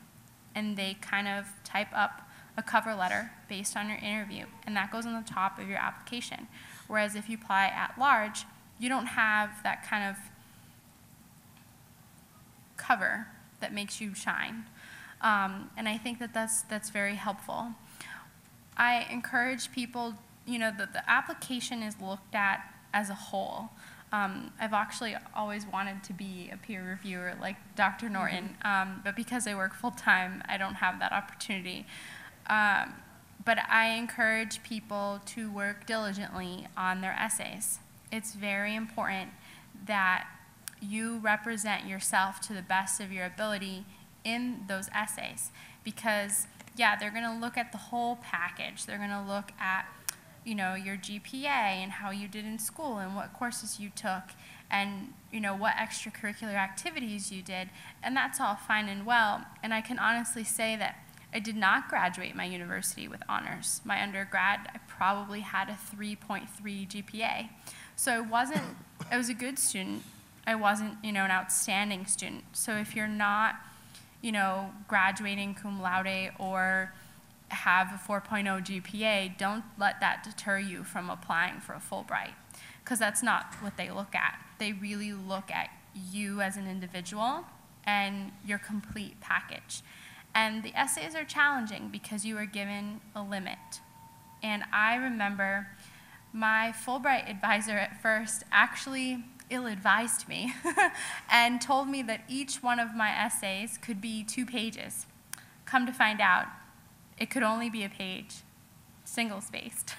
And they kind of type up a cover letter based on your interview, and that goes on the top of your application. Whereas if you apply at large, you don't have that kind of cover that makes you shine. And I think that that's very helpful. I encourage people, that the application is looked at as a whole. I've actually always wanted to be a peer reviewer like Dr. Norton, but because I work full-time, I don't have that opportunity. But I encourage people to work diligently on their essays. It's very important that you represent yourself to the best of your ability in those essays, because yeah, they're going to look at the whole package. They're going to look at, you know, your GPA and how you did in school and what courses you took and, you know, what extracurricular activities you did, and that's all fine and well. And I can honestly say that I did not graduate my university with honors. My undergrad, I probably had a 3.3 GPA. So I was a good student. I wasn't, you know, an outstanding student. So if you're not, you know, graduating cum laude or have a 4.0 GPA, don't let that deter you from applying for a Fulbright, because that's not what they look at. They really look at you as an individual and your complete package. And the essays are challenging because you are given a limit. And I remember my Fulbright advisor at first actually ill-advised me and told me that each one of my essays could be 2 pages. Come to find out, it could only be a page, single-spaced.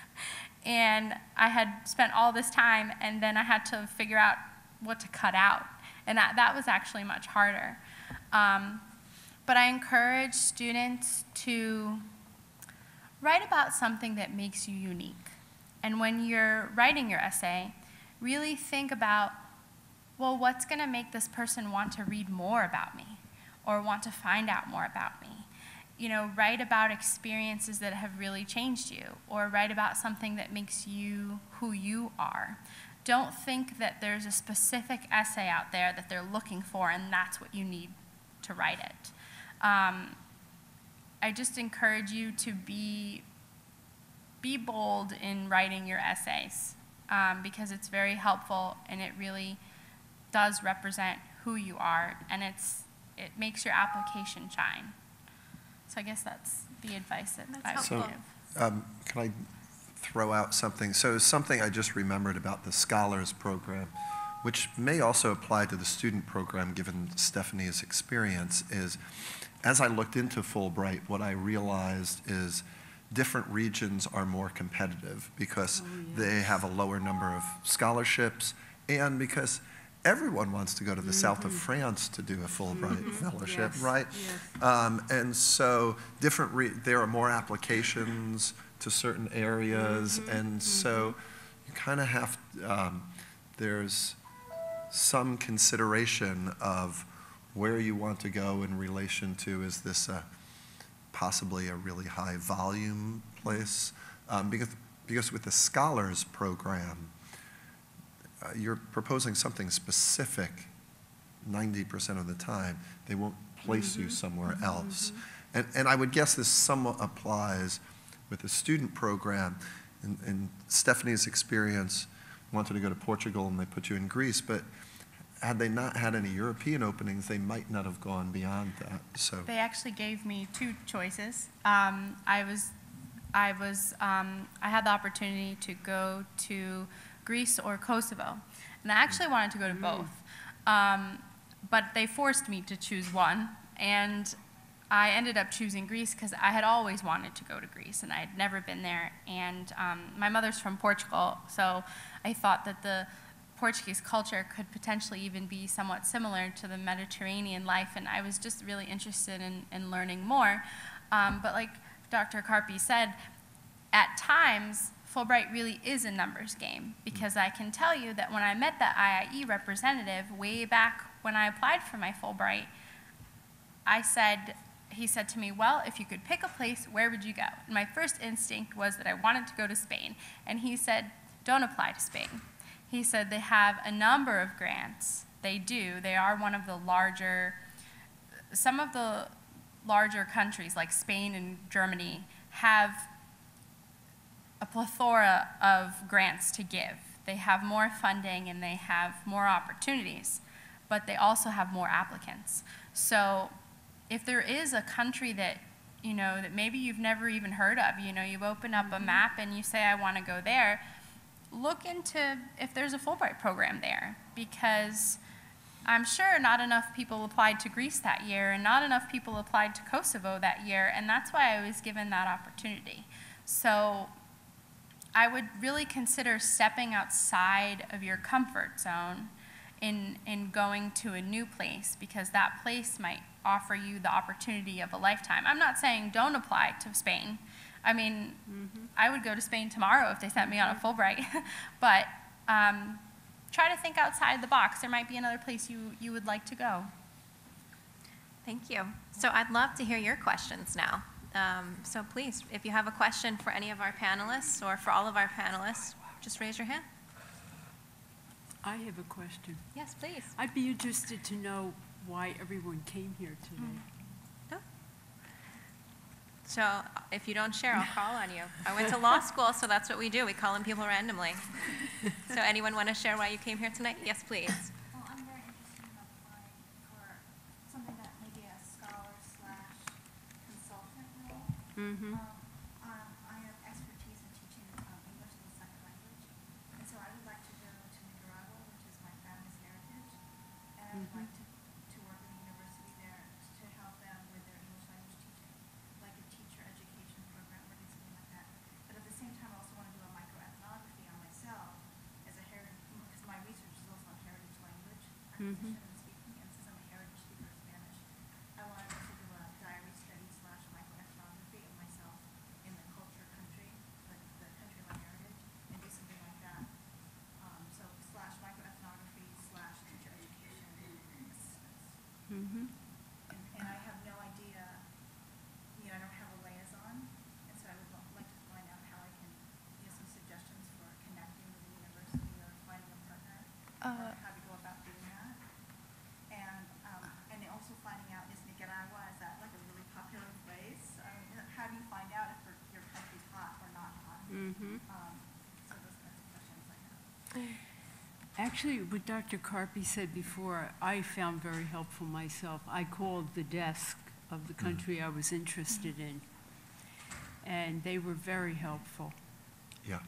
And I had spent all this time, and then I had to figure out what to cut out. And that was actually much harder. But I encourage students to write about something that makes you unique. And when you're writing your essay, really think about, well, what's going to make this person want to read more about me or want to find out more about me? You know, write about experiences that have really changed you, or write about something that makes you who you are. Don't think that there's a specific essay out there that they're looking for and that's what you need to write it. I just encourage you to be bold in writing your essays, because it's very helpful and it really does represent who you are, and it makes your application shine. So I guess that's the advice that I would give. Can I throw out something? So something I just remembered about the Scholars Program, which may also apply to the student program given Stephanie's experience, is as I looked into Fulbright, what I realized is different regions are more competitive because they have a lower number of scholarships, and because everyone wants to go to the south of France to do a Fulbright fellowship, Yes. right? Yes. And so there are more applications to certain areas, and so you kind of have, there's some consideration of where you want to go in relation to, is this possibly a really high volume place? Because with the Scholars Program, you're proposing something specific 90% of the time. They won't place you somewhere else. And I would guess this somewhat applies with the student program. In Stephanie's experience, wanted to go to Portugal and they put you in Greece, but had they not had any European openings, they might not have gone beyond that. So They actually gave me 2 choices. I had the opportunity to go to Greece or Kosovo, and I actually wanted to go to both, but they forced me to choose one, and I ended up choosing Greece because I had always wanted to go to Greece, and I had never been there, and my mother's from Portugal, so I thought that the Portuguese culture could potentially even be somewhat similar to the Mediterranean life, and I was just really interested in learning more. But like Dr. Carpi said, at times, Fulbright really is a numbers game, because I can tell you that when I met the IIE representative way back when I applied for my Fulbright, he said to me, well, if you could pick a place, where would you go? And my first instinct was that I wanted to go to Spain. And he said, don't apply to Spain. He said they have a number of grants. They do. They are one of the larger, some of the larger countries like Spain and Germany have a plethora of grants to give. They have more funding and they have more opportunities, but they also have more applicants. So if there is a country that, you know, that maybe you've never even heard of, you know, you open up a map and you say, I want to go there, look into if there's a Fulbright program there, because I'm sure not enough people applied to Greece that year and not enough people applied to Kosovo that year, and that's why I was given that opportunity. So I would really consider stepping outside of your comfort zone in going to a new place, because that place might offer you the opportunity of a lifetime. I'm not saying don't apply to Spain. I mean, I would go to Spain tomorrow if they sent me on a Fulbright. But try to think outside the box. There might be another place you would like to go. Thank you. So I'd love to hear your questions now. So please, if you have a question for any of our panelists or for all of our panelists, just raise your hand. I have a question. Yes, please. I'd be interested to know why everyone came here today. Oh. So if you don't share, I'll call on you. I went to law school, so that's what we do. We call in people randomly. So anyone want to share why you came here tonight? Yes, please. Well, I'm very interested in applying for something that may be a scholar/consultant role. Mm-hmm. I have expertise in teaching English as a second language, and so I would like to go to Nicaragua, which is my family's heritage, and I would like to work at a university there to help them with their English language teaching, like a teacher education program or something like that. But at the same time, I also want to do a microethnography on myself as a heritage, because my research is also on heritage language acquisition and speaking, and since I'm a heritage speaker of Spanish, I wanted to do a diary study / microethnography of myself in the culture country, the country of my heritage, and do something like that. So / microethnography / teacher education assistance. Mm-hmm. And I have no idea, I don't have a liaison, and so I would like to find out how I can, some suggestions for connecting with the university or finding a partner, or how to go about doing that. And then also finding out, is Nicaragua, is that like a really popular place? How do you find out if your country's hot or not hot? Mm-hmm. So those kinds of questions I have. Actually, what Dr. Carpy said before, I found very helpful myself. I called the desk of the country I was interested in, and they were very helpful. Yeah.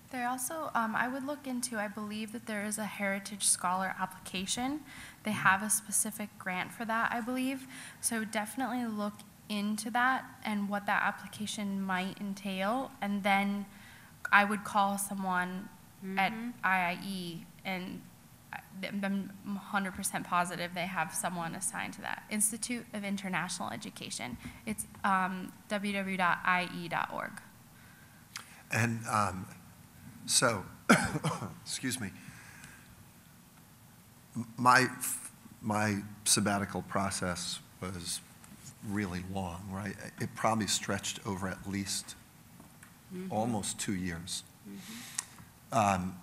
There also, I would look into, I believe that there is a Heritage Scholar application. They have a specific grant for that, I believe. So definitely look into that and what that application might entail. And then I would call someone at IIE, and I'm 100% positive they have someone assigned to that. Institute of International Education. It's www.ie.org. And so, excuse me, my sabbatical process was really long, right? It probably stretched over at least almost 2 years. And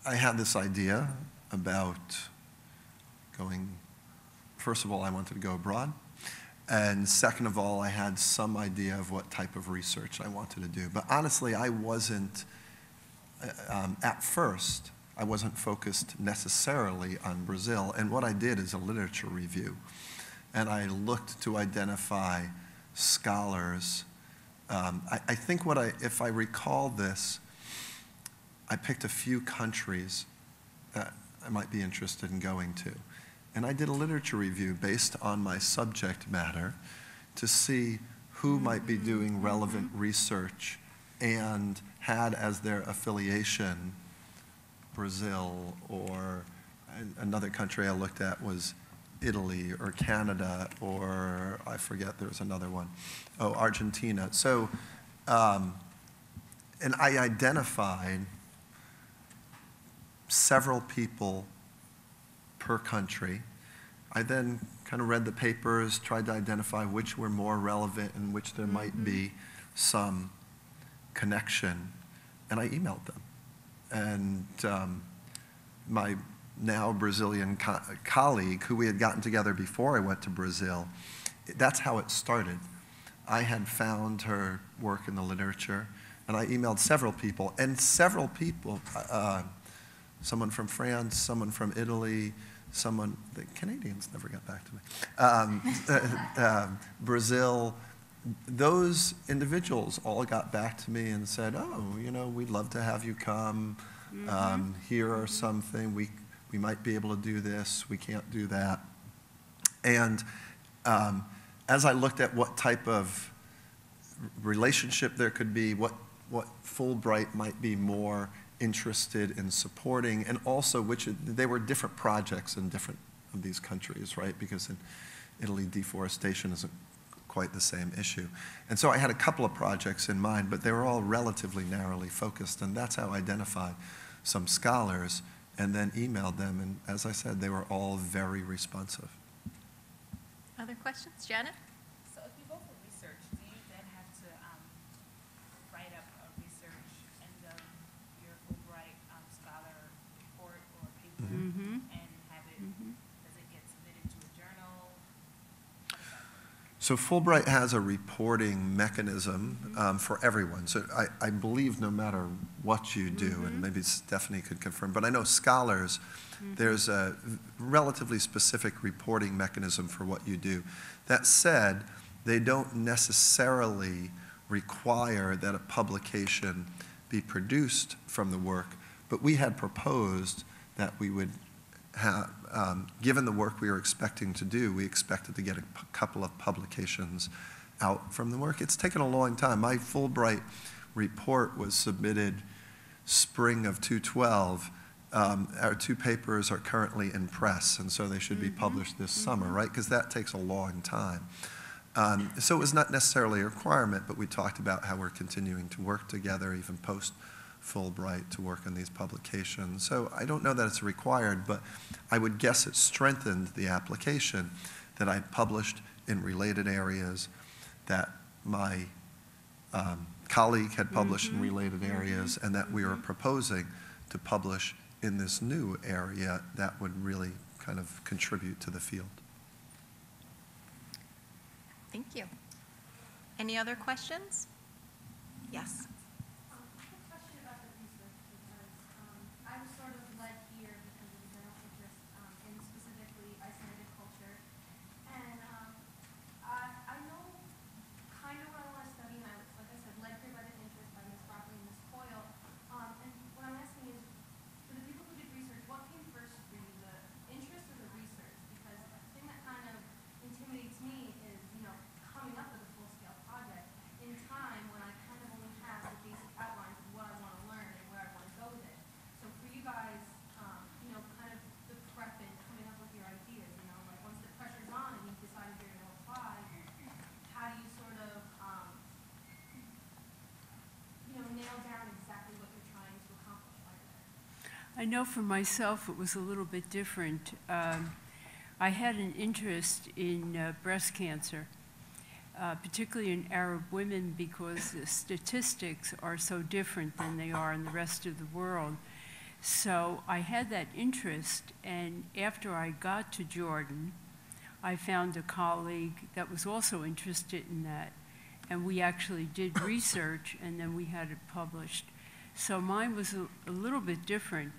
I had this idea about going, first of all, I wanted to go abroad. And second of all, I had some idea of what type of research I wanted to do. But honestly, I wasn't, at first, I wasn't focused necessarily on Brazil. And what I did is a literature review. And I looked to identify scholars. I think if I recall this, I picked a few countries that I might be interested in going to. And I did a literature review based on my subject matter to see who might be doing relevant research and had as their affiliation Brazil, or another country I looked at was Italy or Canada, or I forget, there was another one. Oh, Argentina. So, and I identified several people per country. I then kind of read the papers, tried to identify which were more relevant and which there might be some connection, and I emailed them. And my now Brazilian colleague, who we had gotten together before I went to Brazil, that's how it started. I had found her work in the literature, and I emailed several people, someone from France, someone from Italy, the Canadians never got back to me, Brazil. Those individuals all got back to me and said, oh, we'd love to have you come. Here are something, we might be able to do this, we can't do that. And as I looked at what type of relationship there could be, what Fulbright might be more interested in supporting, and also they were different projects in different of these countries, right? Because in Italy, deforestation isn't quite the same issue. And so I had a couple of projects in mind, but they were all relatively narrowly focused, and that's how I identified some scholars and then emailed them, and as I said, they were all very responsive. Other questions? Janet? So if you go for research, do you then have to write up a research end of your Fulbright scholar report or paper and have it, does it get submitted to a journal? How does that work? So Fulbright has a reporting mechanism for everyone. So I believe no matter what you do, and maybe Stephanie could confirm, but I know scholars, there's a relatively specific reporting mechanism for what you do. That said, they don't necessarily require that a publication be produced from the work, but we had proposed that we would have, given the work we were expecting to do, we expected to get a couple of publications out from the work. It's taken a long time. My Fulbright report was submitted spring of 2012. Our 2 papers are currently in press, and so they should be published this summer, right? Because that takes a long time. So it was not necessarily a requirement, but we talked about how we're continuing to work together, even post-Fulbright, to work on these publications. So I don't know that it's required, but I would guess it strengthened the application that I published in related areas, that my colleague had published in related areas, and that we were proposing to publish in this new area that would really kind of contribute to the field. Thank you. Any other questions? Yes. I have a question about the research because I was sort of led here because of the general interest in specifically Icelandic culture. And I know kind of what I want to study, and I was, like I said, led here by the interest by Ms. Broccoli and Ms. Coyle. And what I'm asking is, for the people who did research, what came first for you, the interest or the research? Because the thing that kind of intimidates me is, coming up with a full-scale project in time when I kind of only have the basic outlines of what I want to learn and where I want to go with it. So for you guys, kind of the prep and coming up with your ideas, like once the pressure's on and you've decided you're going to apply, how do you sort of, nail down exactly what you're trying to accomplish by there? I know for myself it was a little bit different. I had an interest in breast cancer, particularly in Arab women, because the statistics are so different than they are in the rest of the world. So I had that interest, and after I got to Jordan, I found a colleague that was also interested in that, and we actually did research, and then we had it published. So mine was a little bit different.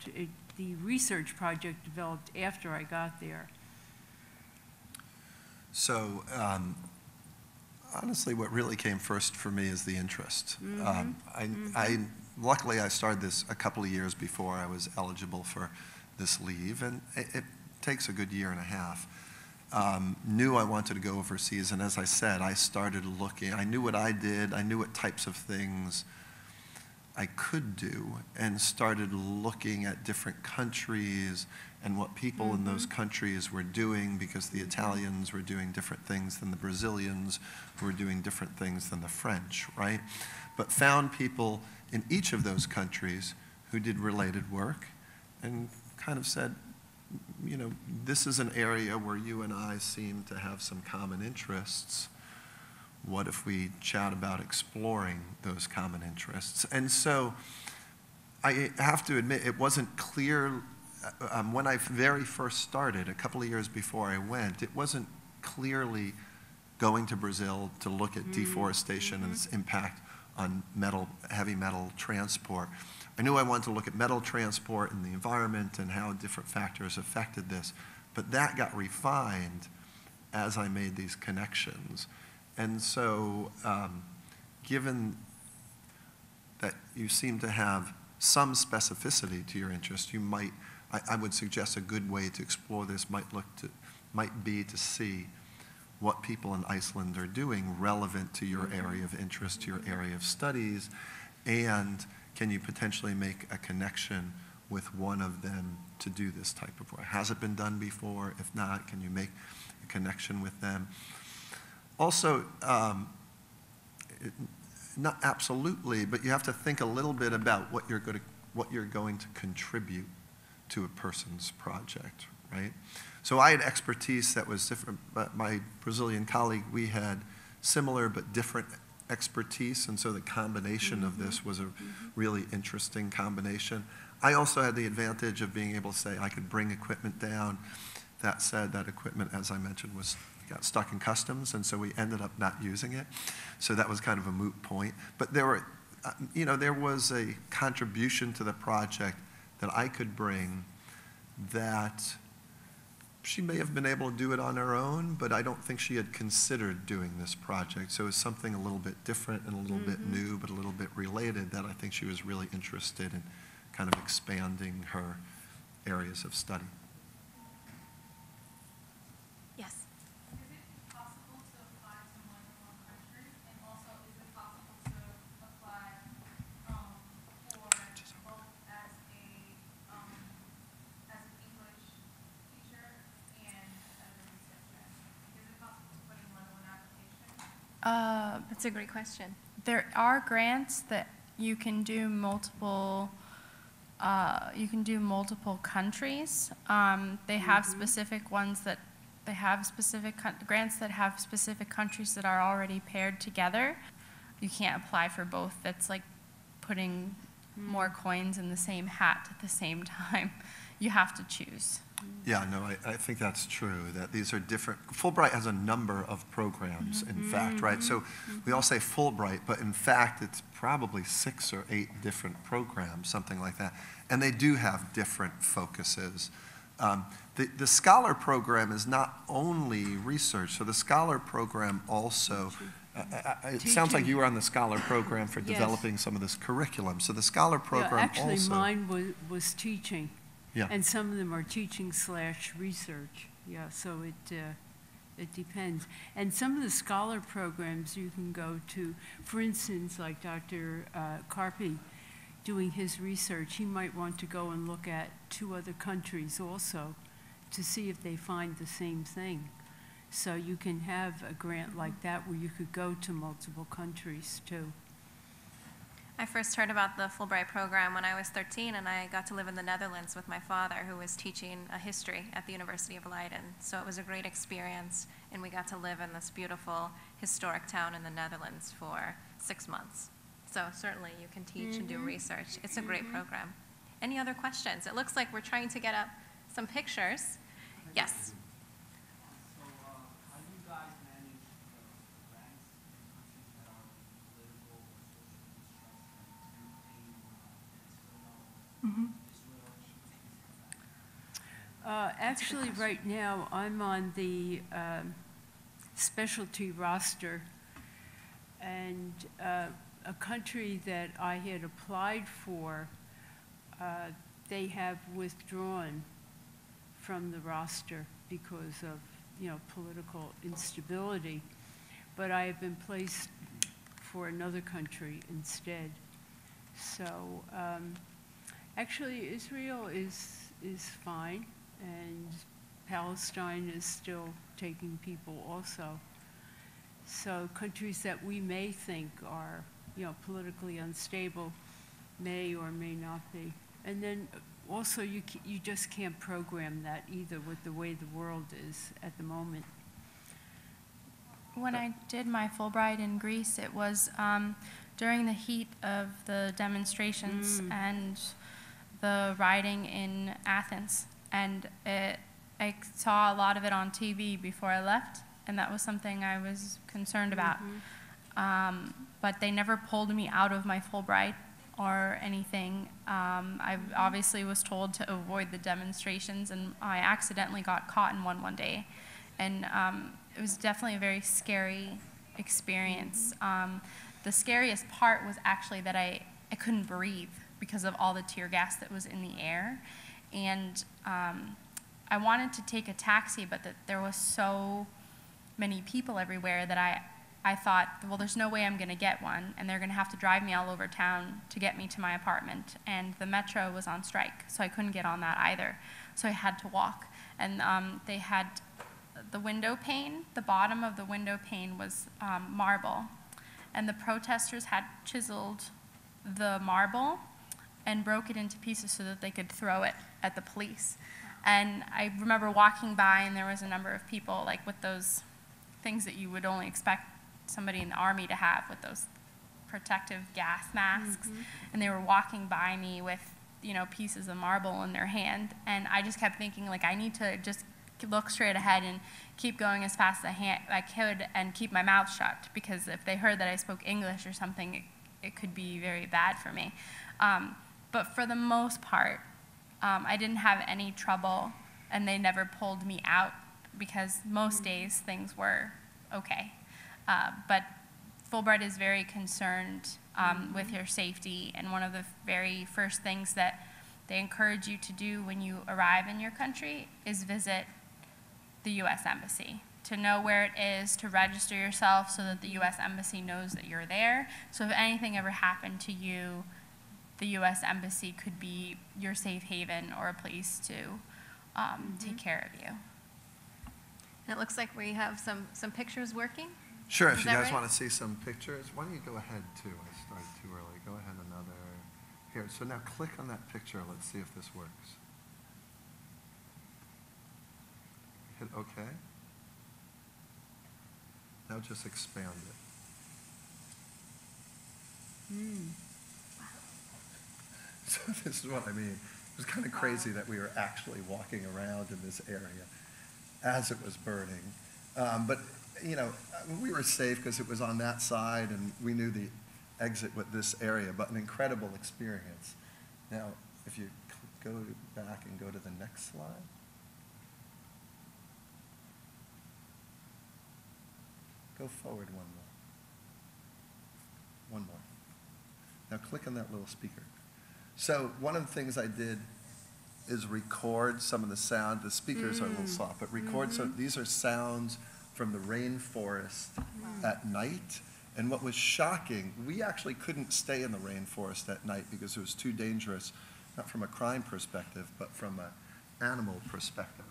The research project developed after I got there. So honestly, what really came first for me is the interest. Luckily, I started this a couple of years before I was eligible for this leave, and it takes a good year and a half. Knew I wanted to go overseas, and as I said, I started looking. I knew what I did. I knew what types of things I could do, and started looking at different countries and what people in those countries were doing, because the Italians were doing different things than the Brazilians, who were doing different things than the French, right? But found people in each of those countries who did related work and kind of said, this is an area where you and I seem to have some common interests. What if we chat about exploring those common interests? And so I have to admit, it wasn't clear when I very first started, a couple of years before I went, it wasn't clearly going to Brazil to look at deforestation and its impact on heavy metal transport. I knew I wanted to look at metal transport and the environment and how different factors affected this, but that got refined as I made these connections. And so, given that you seem to have some specificity to your interest, you might, I would suggest a good way to explore this might be to see what people in Iceland are doing relevant to your area of interest, to your area of studies, and can you potentially make a connection with one of them to do this type of work? Has it been done before? If not, can you make a connection with them? Also, not absolutely, but you have to think a little bit about what you're going to contribute to a person's project, right? So I had expertise that was different, but my Brazilian colleague, we had similar but different expertise, and so the combination of this was a really interesting combination. I also had the advantage of being able to say I could bring equipment down. That said, that equipment, as I mentioned, got stuck in customs, and so we ended up not using it. So that was kind of a moot point. But there were, there was a contribution to the project that I could bring that she may have been able to do it on her own, but I don't think she had considered doing this project. So it was something a little bit different and a little bit new, but a little bit related that I think she was really interested in kind of expanding her areas of study. Yes. Is it possible to apply to more than one country? And also, is it possible to apply for both as an English teacher and as a researcher? Is it possible to put in more than one application? That's a great question. There are grants that you can do multiple. You can do multiple countries. They have specific ones that they have specific grants that have specific countries that are already paired together. You can't apply for both. That's like putting more coins in the same hat at the same time. You have to choose. Yeah, no, I think that's true, that these are different. Fulbright has a number of programs, in fact, right? So we all say Fulbright, but in fact, it's probably 6 or 8 different programs, something like that. And they do have different focuses. The Scholar program is not only research. So the Scholar program also, it sounds like you were on the Scholar program for developing some of this curriculum. So the Scholar program actually, also. mine was teaching. Yeah. And some of them are teaching/research. Yeah, so it depends. And some of the Scholar programs you can go to, for instance, like Dr. Carpy doing his research, he might want to go and look at 2 other countries also to see if they find the same thing. So you can have a grant like that where you could go to multiple countries too. I first heard about the Fulbright program when I was 13, and I got to live in the Netherlands with my father, who was teaching a history at the University of Leiden. So it was a great experience, and we got to live in this beautiful historic town in the Netherlands for 6 months. So certainly you can teach and do research. It's a great program. Any other questions? It looks like we're trying to get up some pictures. Yes. So, how do you guys manage the grants in countries that are political or social distress, like Ukraine, Venezuela, Israel? Actually, right now, I'm on the specialty roster, and a country that I had applied for, they have withdrawn from the roster because of, political instability. But I have been placed for another country instead. So actually, Israel is fine, and Palestine is still taking people also. So countries that we may think are, politically unstable may or may not be. And then also, you just can't program that either with the way the world is at the moment. When I did my Fulbright in Greece, it was during the heat of the demonstrations and the rioting in Athens. And I saw a lot of it on TV before I left, and that was something I was concerned about. But they never pulled me out of my Fulbright or anything. I obviously was told to avoid the demonstrations, and I accidentally got caught in one day. And it was definitely a very scary experience. The scariest part was actually that I couldn't breathe because of all the tear gas that was in the air. And I wanted to take a taxi, but there was so many people everywhere that I thought, well, there's no way I'm going to get one, and they're going to have to drive me all over town to get me to my apartment. And the metro was on strike, so I couldn't get on that either. So I had to walk. And they had the window pane, the bottom of the window pane was marble. And the protesters had chiseled the marble and broke it into pieces so that they could throw it at the police. And I remember walking by, and there was a number of people like with those things that you would only expect somebody in the army to have, with those protective gas masks. And they were walking by me with, you know, pieces of marble in their hand. And I just kept thinking, like, I need to just look straight ahead and keep going as fast as I could and keep my mouth shut, because if they heard that I spoke English or something, it could be very bad for me. But for the most part, I didn't have any trouble, and they never pulled me out, because most days things were okay. But Fulbright is very concerned with your safety, and one of the very first things that they encourage you to do when you arrive in your country is visit the U.S. Embassy, to know where it is, to register yourself so that the U.S. Embassy knows that you're there. So if anything ever happened to you, the U.S. Embassy could be your safe haven or a place to take care of you. And it looks like we have some pictures working. Sure, Is if you that guys right? want to see some pictures, why don't you go ahead too? I started too early. Go ahead another. Here, so now click on that picture. Let's see if this works. Hit OK. Now just expand it. So this is what I mean. It was kind of crazy that we were actually walking around in this area as it was burning. But, you know, we were safe because it was on that side, and we knew the exit with this area, but an incredible experience. Now, if you go back and go to the next slide. Go forward one more. One more. Now click on that little speaker. So one of the things I did is record some of the sound. The speakers are a little soft, but record. So these are sounds from the rainforest at night. And what was shocking, we actually couldn't stay in the rainforest at night because it was too dangerous, not from a crime perspective, but from an animal perspective.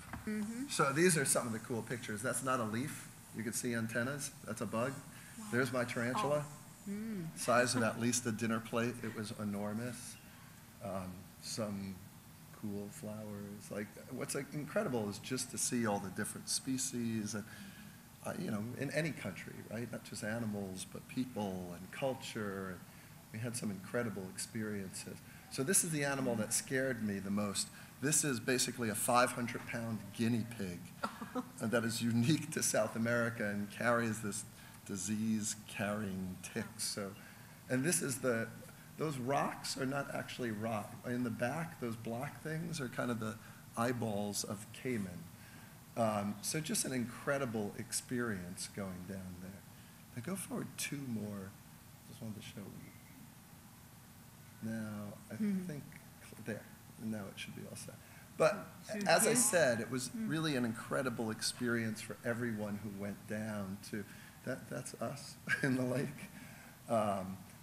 So these are some of the cool pictures. That's not a leaf. You can see antennas. That's a bug. Wow. There's my tarantula. Size of at least a dinner plate. It was enormous. Some cool flowers. Like, what's incredible is just to see all the different species, and you know, in any country, right? Not just animals, but people and culture. We had some incredible experiences. So this is the animal that scared me the most. This is basically a 500-pound guinea pig that is unique to South America and carries this disease-carrying ticks. So, and this is those rocks are not actually rock. In the back, those black things are kind of the eyeballs of caiman. So just an incredible experience going down there. Now go forward two more. Just wanted to show you. Now, I think there. Now it should be all set. But as I said, it was really an incredible experience for everyone who went down to, that's us in the lake.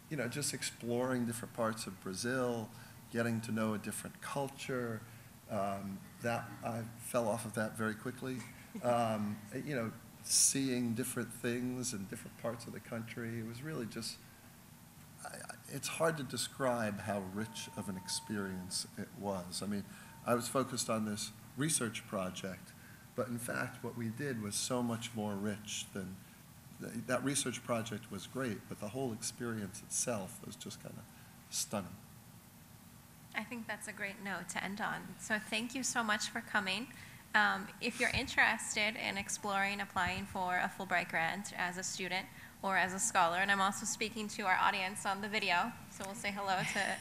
You know, just exploring different parts of Brazil, getting to know a different culture. That I fell off of that very quickly. You know, seeing different things in different parts of the country. It was really just, it's hard to describe how rich of an experience it was. I mean, I was focused on this research project, but in fact, what we did was so much more rich than, that research project was great, but the whole experience itself was just kind of stunning. I think that's a great note to end on. So thank you so much for coming. If you're interested in exploring applying for a Fulbright grant as a student or as a scholar, and I'm also speaking to our audience on the video, so we'll say hello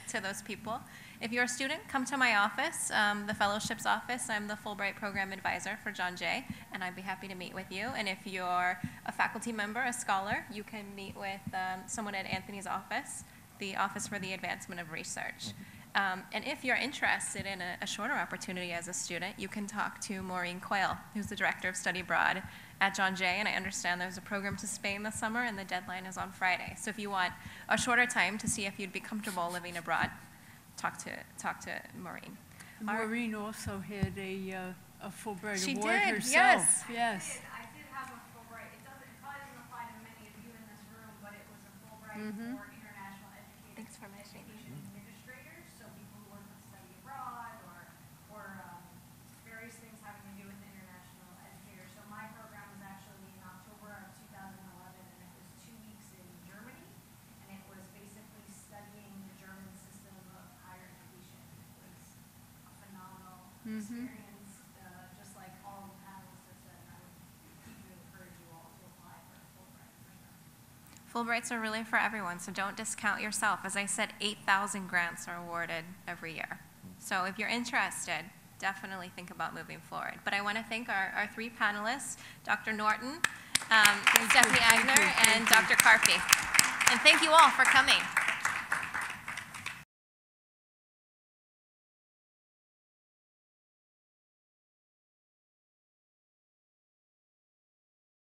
to those people. If you're a student, come to my office, the fellowships office. I'm the Fulbright program advisor for John Jay, and I'd be happy to meet with you. And if you're a faculty member, a scholar, you can meet with someone at Anthony's office, the Office for the Advancement of Research. And if you're interested in a shorter opportunity as a student, you can talk to Maureen Quayle, who's the Director of Study Abroad at John Jay, and I understand there's a program to Spain this summer, and the deadline is on Friday. So if you want a shorter time to see if you'd be comfortable living abroad, talk to Maureen. Maureen also had a Fulbright She award did, herself. yes. I did have a Fulbright. It probably doesn't apply to many of you in this room, but it was a Fulbright for international educators. Thanks for mentioning. Education administrators, so people who work with study abroad or various things having to do with international educators. So my program was actually in October of 2011, and it was 2 weeks in Germany, and it was basically studying the German system of higher education. It was a phenomenal experience, just like all the panelists have said, and I would deeply encourage you all to apply for a Fulbright for sure. Fulbrights are really for everyone, so don't discount yourself. As I said, 8,000 grants are awarded every year. So if you're interested, definitely think about moving forward. But I want to thank our 3 panelists, Dr. Norton, Stephanie Agner, and Dr. Carpy. And thank you all for coming.